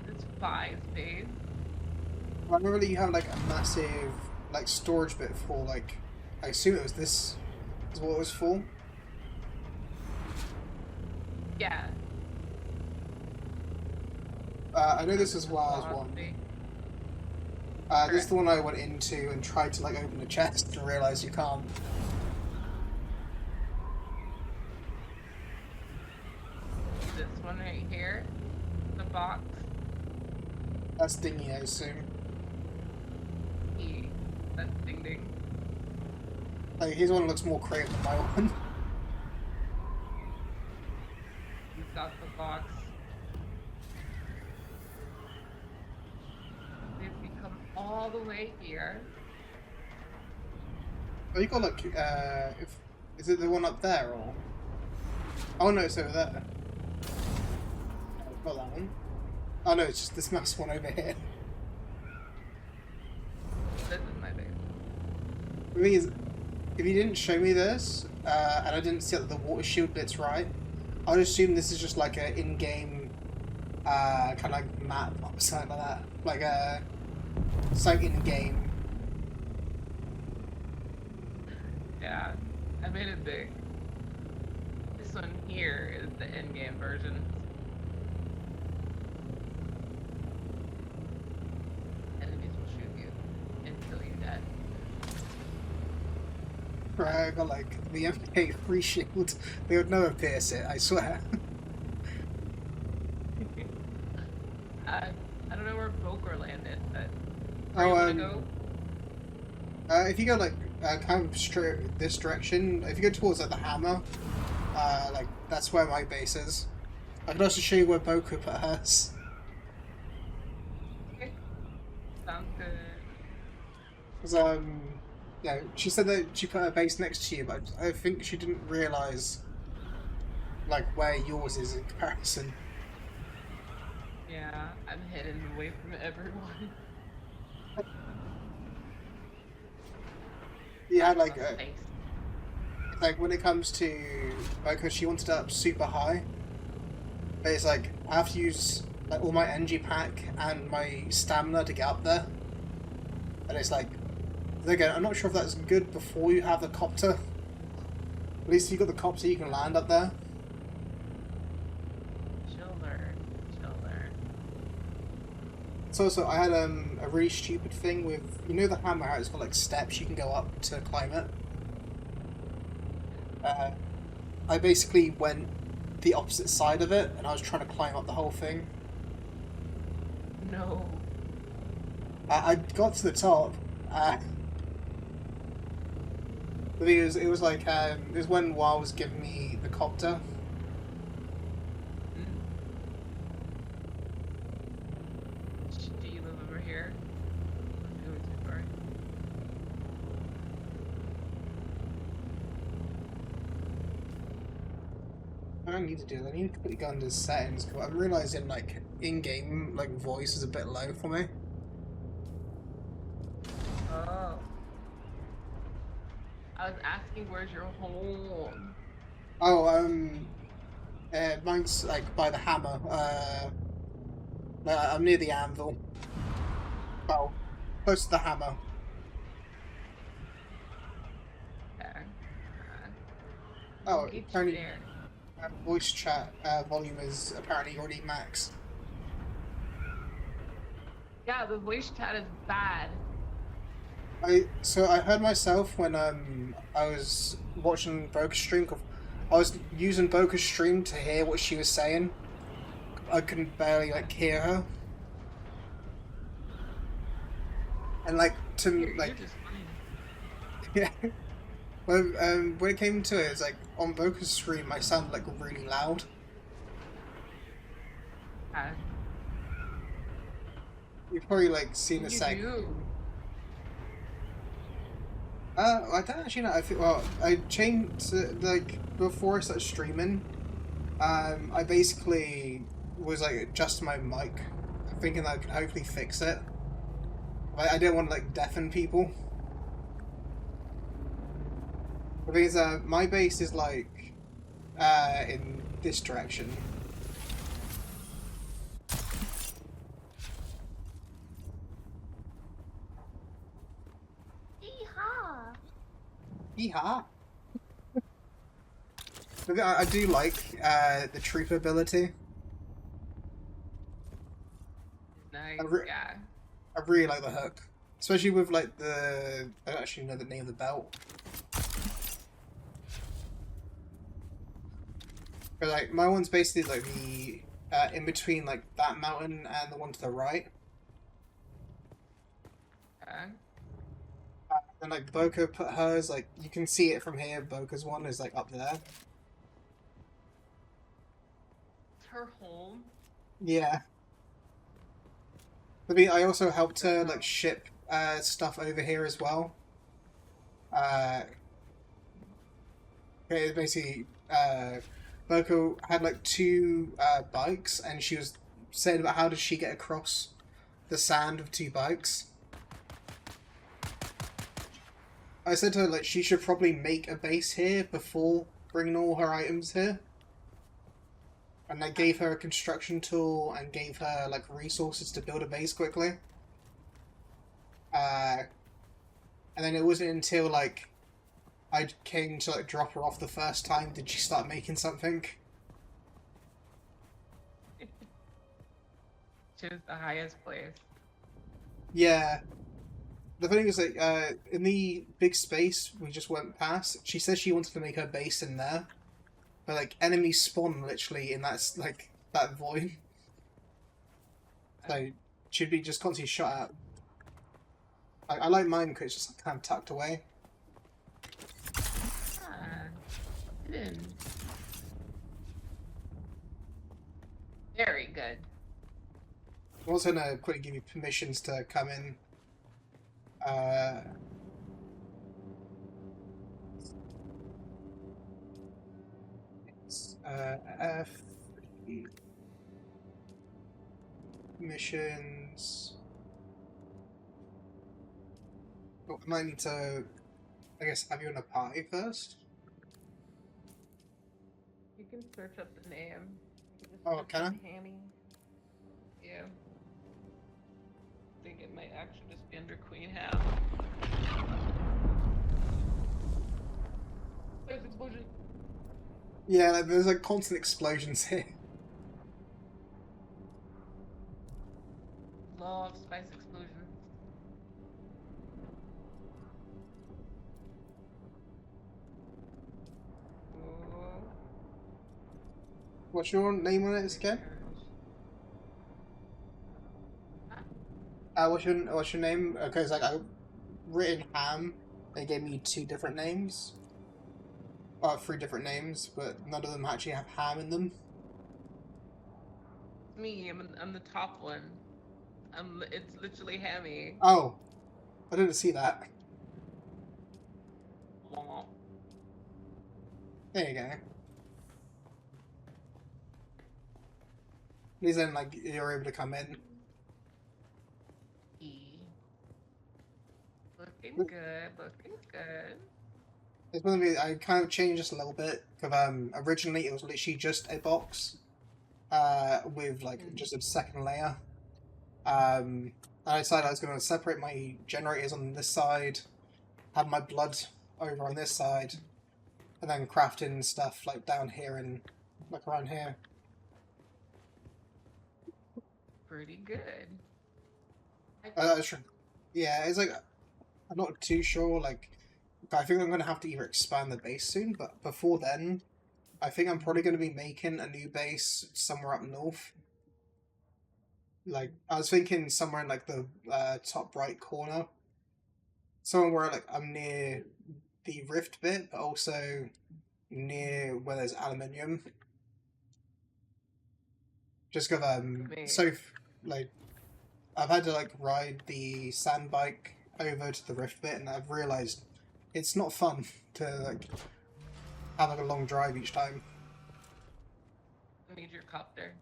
[SPEAKER 3] It's 5 space.
[SPEAKER 1] I remember that you have like a massive like storage bit for like. I assume it was this. Is what it was for.
[SPEAKER 3] Yeah.
[SPEAKER 1] I know this as well as one.
[SPEAKER 3] Space.
[SPEAKER 1] This is the one I went into and tried to like open the chest and realised you can't.
[SPEAKER 3] This one right here. The box.
[SPEAKER 1] That's Dingy, I assume.
[SPEAKER 3] E. That's Ding Ding.
[SPEAKER 1] Like his one looks more creative than my one.
[SPEAKER 3] He's got the box. If we come all the way here.
[SPEAKER 1] Oh, you got like if is it the one up there or? Oh no, it's over there. Not that one. Oh no, it's just this massive one over here.
[SPEAKER 3] This is my base.
[SPEAKER 1] The thing is, if you didn't show me this, and I didn't see that the water shield bit's right, I'd assume this is just like an in-game kind of like map or something like that. Like something in-game.
[SPEAKER 3] Yeah, I made it big. This one here is the in-game version. Enemies will shoot you until you're dead.
[SPEAKER 1] Right, I got like the MK3 shield. They would never pierce it, I swear.
[SPEAKER 3] I don't know where Boker landed, but
[SPEAKER 1] Oh,
[SPEAKER 3] where you wanna go?
[SPEAKER 1] If you go like kind of straight this direction, if you go towards like the hammer, like that's where my base is. I can also show you where Boku put hers.
[SPEAKER 3] Okay. Sounds good.
[SPEAKER 1] Because yeah, she said that she put her base next to you, but I think she didn't realise like where yours is in comparison.
[SPEAKER 3] Yeah, I'm hidden away from everyone.
[SPEAKER 1] You had like
[SPEAKER 3] Nice.
[SPEAKER 1] like when it comes to Boku, she wanted it up super high, but it's like I have to use like all my energy pack and my stamina to get up there, and it's like again I'm not sure if that's good before you have the copter. At least if you got the copter, you can land up there.
[SPEAKER 3] She'll learn. She'll learn.
[SPEAKER 1] So also I had a really stupid thing with the hammer how it's got like steps you can go up to climb it. I basically went the opposite side of it and I was trying to climb up the whole thing.
[SPEAKER 3] No.
[SPEAKER 1] I got to the top. The thing is, it was like it was when Wa was giving me the copter.
[SPEAKER 3] Do you live over here? I'm going too far.
[SPEAKER 1] I don't need to do that. I need to put it under settings. But I'm realizing like in-game like voice is a bit low for me.
[SPEAKER 3] Oh. I was asking where's your home?
[SPEAKER 1] Oh, mine's like by the hammer. I'm near the anvil. Well, close to the hammer.
[SPEAKER 3] Okay.
[SPEAKER 1] Oh,
[SPEAKER 3] Get you
[SPEAKER 1] only
[SPEAKER 3] there.
[SPEAKER 1] voice chat volume is apparently already max.
[SPEAKER 3] Yeah, the voice chat is bad.
[SPEAKER 1] So I heard myself when I was watching Boka's stream. I was using Boka's stream to hear what she was saying. I couldn't barely like hear her, and like
[SPEAKER 3] You're just fine.
[SPEAKER 1] yeah, when it came to it, it's like on Voca's screen, I sound like really loud.
[SPEAKER 3] Uh,
[SPEAKER 1] You've probably like seen
[SPEAKER 3] what
[SPEAKER 1] a
[SPEAKER 3] do you
[SPEAKER 1] sec.
[SPEAKER 3] do?
[SPEAKER 1] I don't actually know. I think well, I changed like before I started streaming. I basically was like adjusting my mic, thinking that I could hopefully fix it. I didn't want to like deafen people. Because my base is like in this direction.
[SPEAKER 3] Yeehaw!
[SPEAKER 1] Yeehaw! But I do like the troop ability.
[SPEAKER 3] Nice,
[SPEAKER 1] I, re
[SPEAKER 3] yeah.
[SPEAKER 1] I really like the hook, especially with like the. I don't actually know the name of the belt. But like my one's basically like the in between like that mountain and the one to the right.
[SPEAKER 3] Okay.
[SPEAKER 1] And like Boca put hers like you can see it from here. Boca's one is like up there.
[SPEAKER 3] It's her home.
[SPEAKER 1] Yeah. I mean, I also helped her like ship stuff over here as well. It basically Boca had like two bikes, and she was saying about how does she get across the sand with two bikes. I said to her like she should probably make a base here before bringing all her items here. And I gave her a construction tool and gave her like resources to build a base quickly. And then it wasn't until like I came to like drop her off the first time did she start making something.
[SPEAKER 3] Choose the highest place.
[SPEAKER 1] Yeah. The thing is like in the big space we just went past, she said she wanted to make her base in there. But like enemies spawn literally in that void. So she'd be just constantly shot at. I like mine because it's just kind of tucked away.
[SPEAKER 3] Ah, hidden. Very good.
[SPEAKER 1] I'm also gonna quickly give you permissions to come in. Uh, F missions. Oh, I might need to, I guess, have you in a party first.
[SPEAKER 3] You can search up the name. You can just
[SPEAKER 1] Oh,
[SPEAKER 3] search
[SPEAKER 1] can
[SPEAKER 3] up
[SPEAKER 1] I?
[SPEAKER 3] Hammy. Yeah. I think it might actually just be under Queen Ham. There's explosion.
[SPEAKER 1] Yeah, like, there's like constant explosions here.
[SPEAKER 3] Love spice explosions. Ooh.
[SPEAKER 1] What's your name on it again? What's your name? Okay, it's like I written Ham. They gave me two different names. Three different names, but none of them actually have ham in them.
[SPEAKER 3] Me, I'm the top one. It's literally Hammy.
[SPEAKER 1] Oh, I didn't see that.
[SPEAKER 3] Womp.
[SPEAKER 1] There you go. At least then, like, you're able to come in.
[SPEAKER 3] Looking good, looking good.
[SPEAKER 1] It's one of the, I kind of changed this a little bit because originally it was literally just a box, with like just a second layer. And I decided I was going to separate my generators on this side, have my blood over on this side, and then crafting stuff like down here and like around here.
[SPEAKER 3] Pretty good.
[SPEAKER 1] Yeah, it's like I'm not too sure. Like, I think I'm going to have to either expand the base soon, but before then, I think I'm probably going to be making a new base somewhere up north. Like, I was thinking somewhere in like the top right corner, somewhere where like I'm near the rift bit, but also near where there's aluminium. Just because like I've had to like ride the sand bike over to the rift bit, and I've realised it's not fun to like have like a long drive each time.
[SPEAKER 3] I need your copter.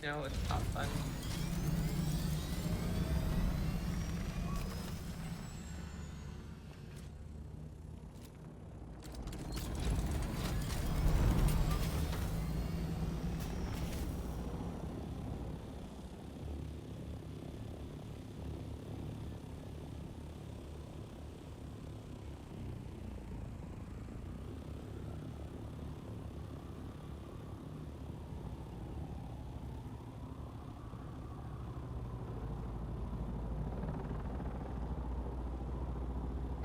[SPEAKER 3] No, it's not fun.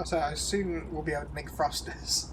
[SPEAKER 1] So I assume we'll be able to make thrusters.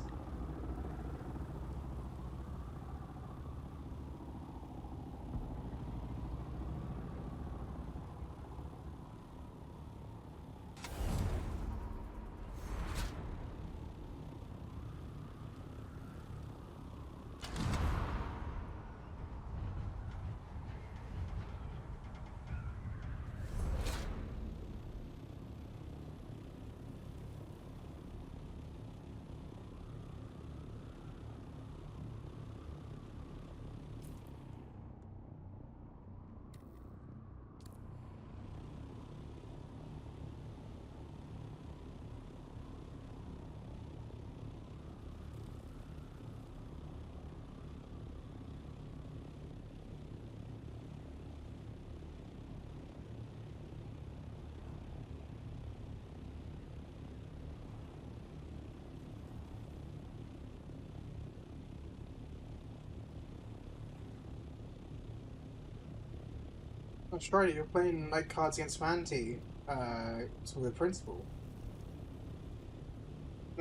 [SPEAKER 1] Australia, you're playing like Cards Against Humanity to the principal.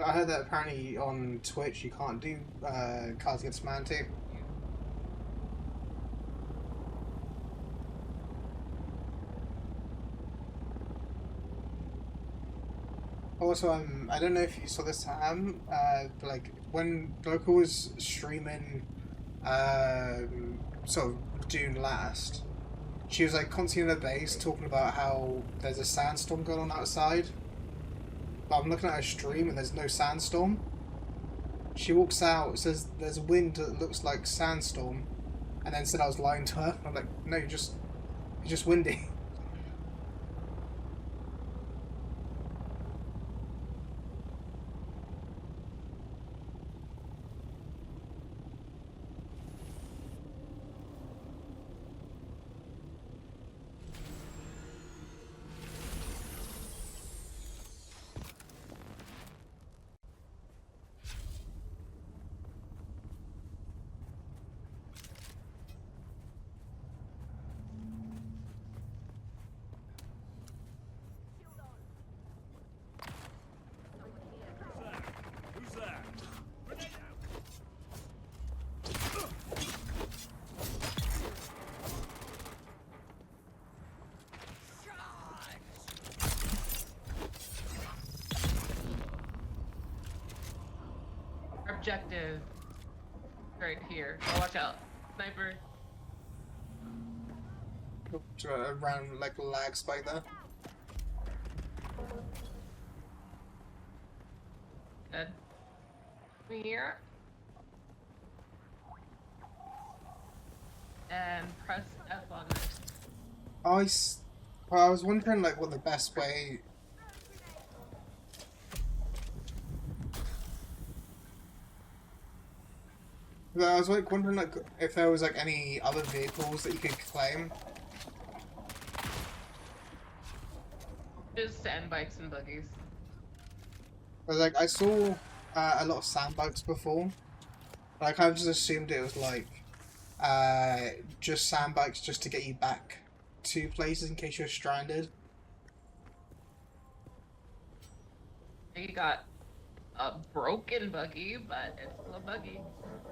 [SPEAKER 1] I heard that apparently on Twitch you can't do Cards Against Humanity. Also, I don't know if you saw this, Sam, but like when Local was streaming sort of Dune last, she was like constantly in the base talking about how there's a sandstorm going on outside. But I'm looking at her stream and there's no sandstorm. She walks out, says there's wind that looks like sandstorm, and then said I was lying to her. I'm like, no, you're just windy.
[SPEAKER 3] Objective. Right here. Oh, watch out. Sniper.
[SPEAKER 1] Around like lag spike there.
[SPEAKER 3] Dead. Here. And press F on it.
[SPEAKER 1] I was wondering like what the best way. I was like wondering like if there was like any other vehicles that you could claim.
[SPEAKER 3] Just sand bikes and buggies.
[SPEAKER 1] But like I saw a lot of sand bikes before, but I kind of just assumed it was like just sand bikes just to get you back to places in case you're stranded.
[SPEAKER 3] You got a broken buggy, but it's still a buggy.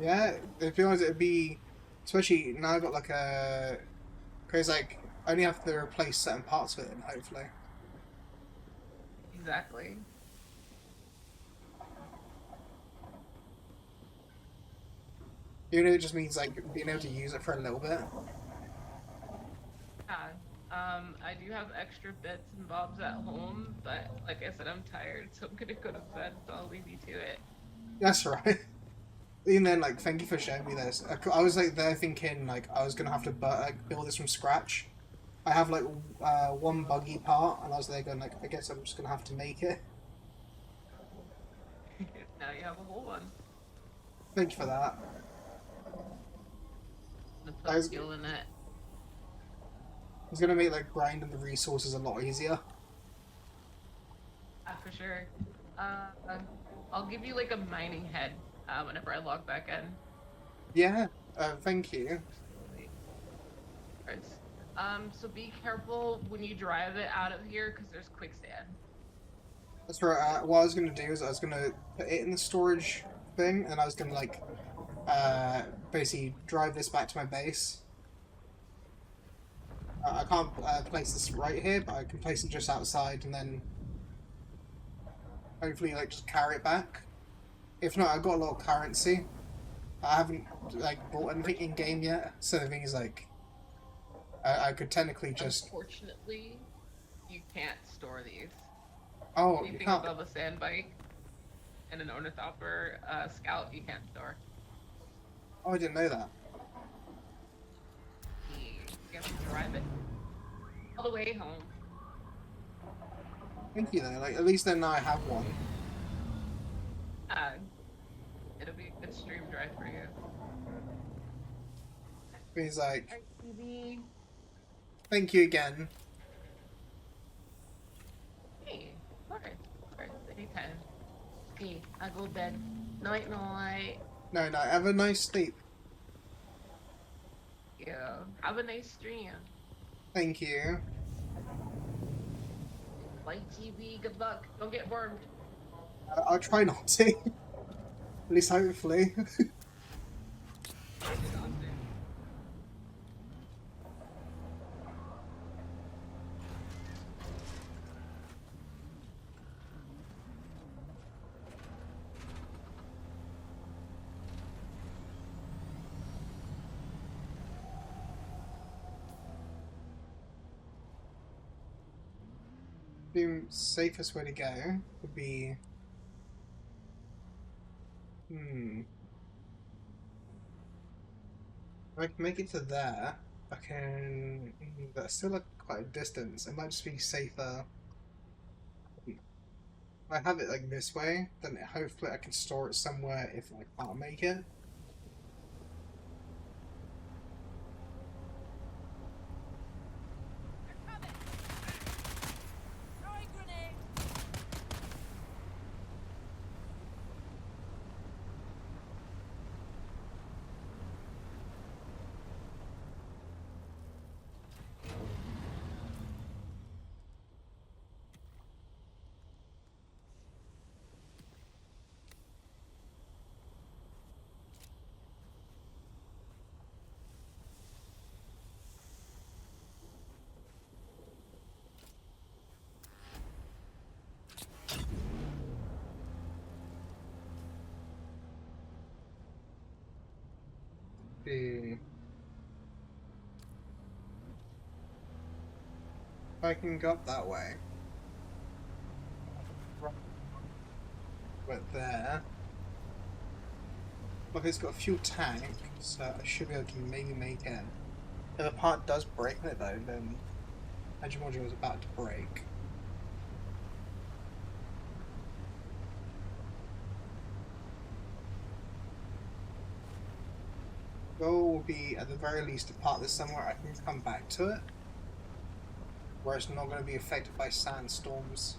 [SPEAKER 1] Yeah, I feel like it'd be, especially now I've got like a, because like I only have to replace certain parts of it, hopefully.
[SPEAKER 3] Exactly.
[SPEAKER 1] Even if it just means like being able to use it for a little bit.
[SPEAKER 3] Yeah. I do have extra bits and bobs at home, but like I said, I'm tired, so I'm gonna go to bed, so I'll leave you to it.
[SPEAKER 1] That's right. Even then, like, thank you for showing me this. I was like there thinking like I was gonna have to build this from scratch. I have like one buggy part, and I was there going like, I guess I'm just gonna have to make it.
[SPEAKER 3] Now you have a whole one.
[SPEAKER 1] Thank you for that.
[SPEAKER 3] To
[SPEAKER 1] I
[SPEAKER 3] put
[SPEAKER 1] was,
[SPEAKER 3] fuel in it.
[SPEAKER 1] it's gonna make like grinding the resources a lot easier.
[SPEAKER 3] For sure. Uh, I'll give you like a mining head whenever I log back in.
[SPEAKER 1] Yeah. Thank you.
[SPEAKER 3] Right. So be careful when you drive it out of here because there's quicksand.
[SPEAKER 1] That's right. What I was gonna do is I was gonna put it in the storage thing, and I was gonna like basically drive this back to my base. I can't place this right here, but I can place it just outside, and then hopefully like just carry it back. If not, I've got a lot of currency. I haven't like bought anything in game yet, so the thing is like I could technically just.
[SPEAKER 3] Unfortunately, you can't store these.
[SPEAKER 1] Oh, you
[SPEAKER 3] Anything
[SPEAKER 1] can't.
[SPEAKER 3] above a sand bike and an ornithopter scout, you can't store.
[SPEAKER 1] Oh, I didn't know that.
[SPEAKER 3] You have to drive it all the way home.
[SPEAKER 1] Thank you though. Like at least then I have one.
[SPEAKER 3] Uh, it'll be a good stream drive for you.
[SPEAKER 1] He's like,
[SPEAKER 3] Alright, TV.
[SPEAKER 1] thank you again.
[SPEAKER 3] Hey, of course, anytime. Hey, I'll go to bed. Night, night.
[SPEAKER 1] No, no, have a nice sleep.
[SPEAKER 3] Yeah, have a nice stream.
[SPEAKER 1] Thank you.
[SPEAKER 3] Light TV, good luck. Don't get burned.
[SPEAKER 1] I'll try not to. At least hopefully. The safest way to go would be. If I can make it to there, I can. That's still like quite a distance. It might just be safer. If I have it like this way, then hopefully I can store it somewhere if I can't make it. See. If I can go up that way. Right there. Look, it's got a fuel tank, so I should be able to maybe make it. If a part does break in it though, then engine module is about to break. Goal will be at the very least to part this somewhere I can come back to it, where it's not going to be affected by sandstorms.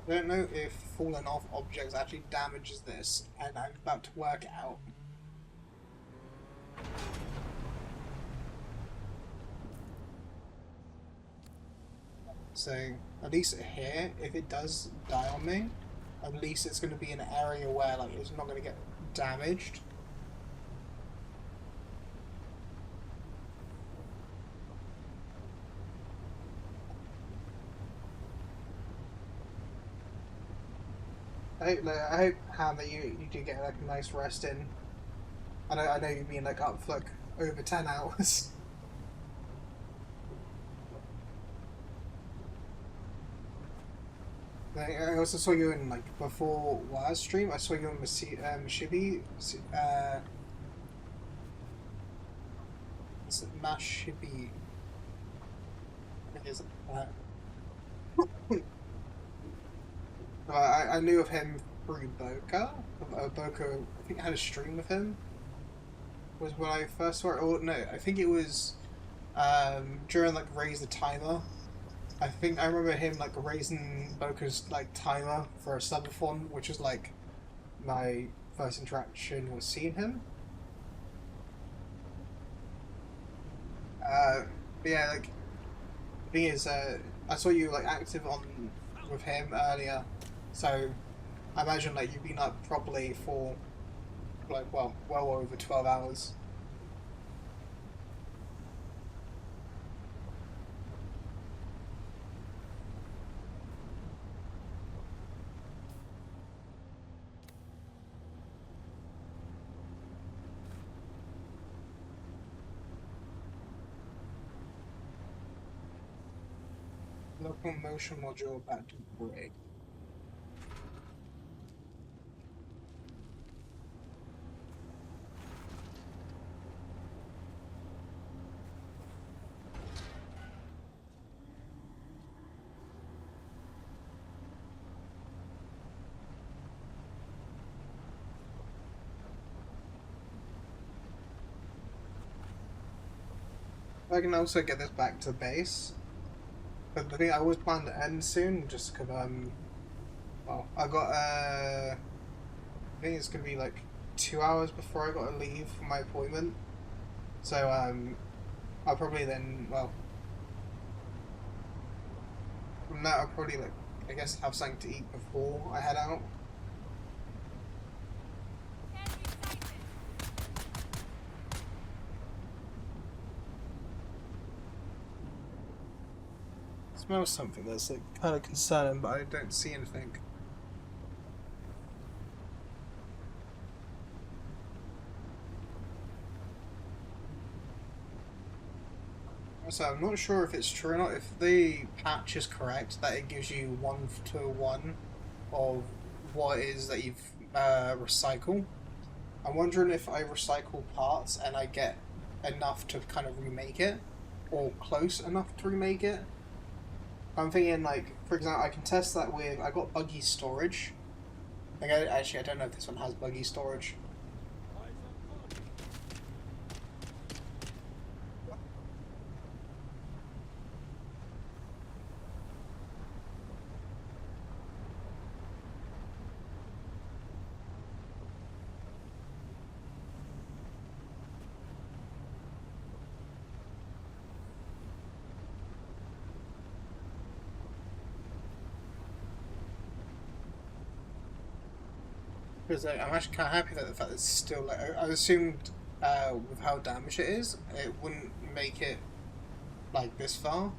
[SPEAKER 1] I don't know if fallen off objects actually damages this, and I'm about to work it out. So, at least here, if it does die on me, at least it's going to be an area where like it's not going to get damaged. I hope, Han, that you do get like a nice rest in. I know you've been like up for like over 10 hours. I also saw you in like before last stream. I saw you on Mashibi. Is it Mashibi? I think it's I knew of him through Boca. Boca, I think I had a stream with him. Was when I first saw it. Oh no, I think it was during like Raise the Timer. I think I remember him like raising Boca's like timer for a subathon, which was like my first interaction with seeing him. But yeah, like the thing is, I saw you like active on with him earlier, so I imagine like you've been up properly for like well over 12 hours. Local motion module about to break. I can also get this back to base. But the thing I was planning to end soon, just because well, I got I think it's gonna be like 2 hours before I got to leave for my appointment. So I'll probably then from that I'll probably like I guess have something to eat before I head out. Smells something that's like kind of concerning, but I don't see anything. So I'm not sure if it's true or not. If the patch is correct, that it gives you 1-to-1 of what it is that you've recycled. I'm wondering if I recycle parts and I get enough to kind of remake it, or close enough to remake it. I'm thinking, like, for example, I can test that with, I got buggy storage. Like, actually, I don't know if this one has buggy storage. Because I'm actually kind of happy that the fact that it's still like I assumed with how damaged it is, it wouldn't make it like this far.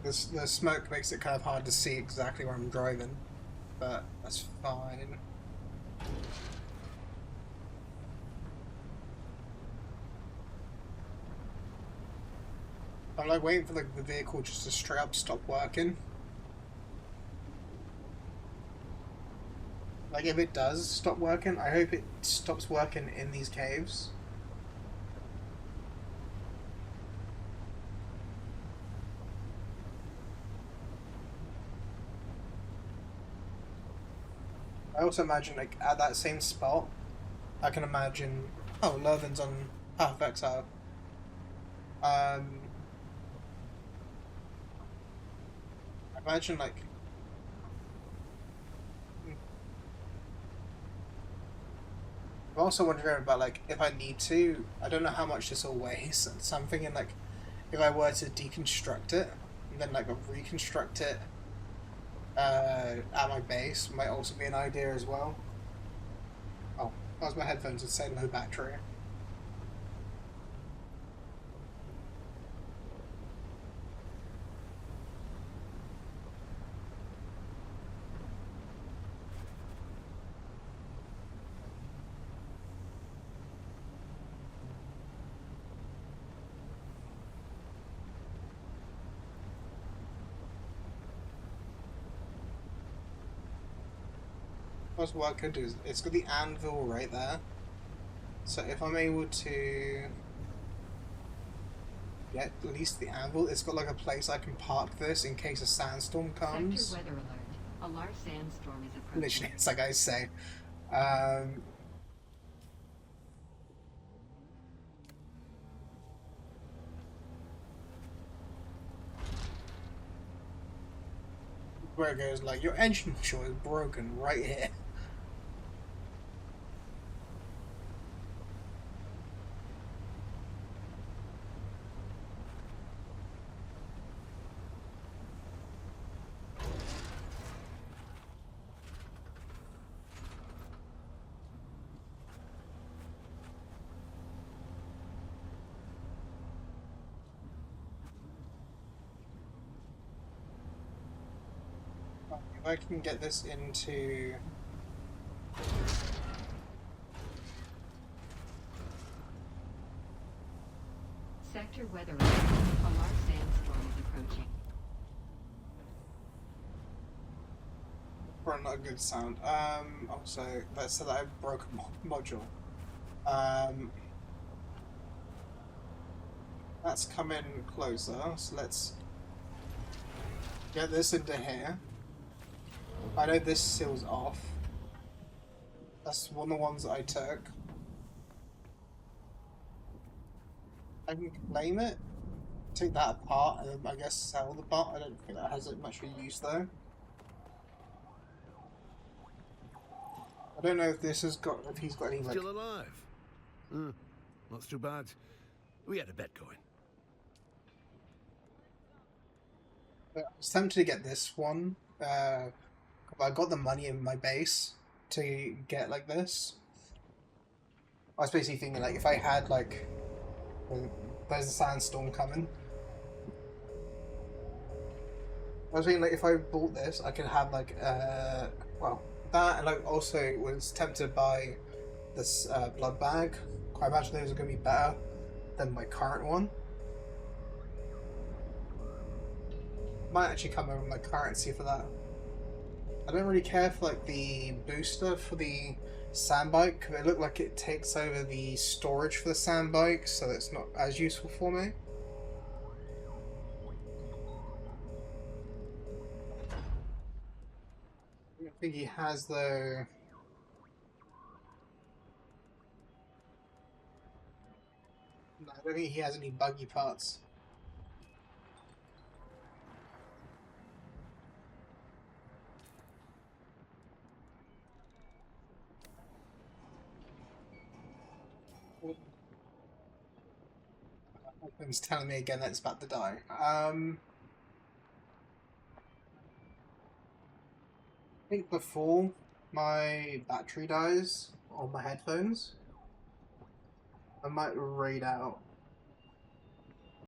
[SPEAKER 1] The smoke makes it kind of hard to see exactly where I'm driving, but that's fine. I'm like waiting for like the vehicle just to straight up stop working. Like, if it does stop working, I hope it stops working in these caves. I also imagine, like, at that same spot, I can imagine... Oh, Lurven's on Path of Exile. Um, imagine, like... I'm also wondering about, like, if I need to... I don't know how much this will weigh, so I'm thinking, like, if I were to deconstruct it, and then, like, reconstruct it at my base, might also be an idea as well. Oh, that was my headphones that say low battery. That's what I could do. It's got the anvil right there. So if I'm able to get at least the anvil, it's got like a place I can park this in case a sandstorm comes.
[SPEAKER 4] Sector weather alert. A large sandstorm is approaching.
[SPEAKER 1] Literally, it's like I say. Where it goes like, your engine shore is broken right here. If I can get this into...
[SPEAKER 4] Sector weather alert. A large sandstorm is approaching.
[SPEAKER 1] Probably not a good sound. Also, that said that I broke a module. That's coming closer, so let's get this into here. I know this seal's off. That's one of the ones that I took. I can claim it, take that apart, and then I guess sell the part. I don't think that has much use though. I don't know if this has got, if he's got any like...
[SPEAKER 5] Still alive? Not too bad. We had a bet going.
[SPEAKER 1] I was tempted to get this one. I got the money in my base to get like this. I was basically thinking like if I had like, there's a sandstorm coming. I was thinking like if I bought this, I could have like well that, and I also was tempted by this blood bag. I imagine those are going to be better than my current one. Might actually come over my currency for that. I don't really care for like the booster for the sand bike because it looked like it takes over the storage for the sand bike, so it's not as useful for me. I don't think he has though. No, I don't think he has any buggy parts. It's telling me again that it's about to die. I think before my battery dies on my headphones, I might raid out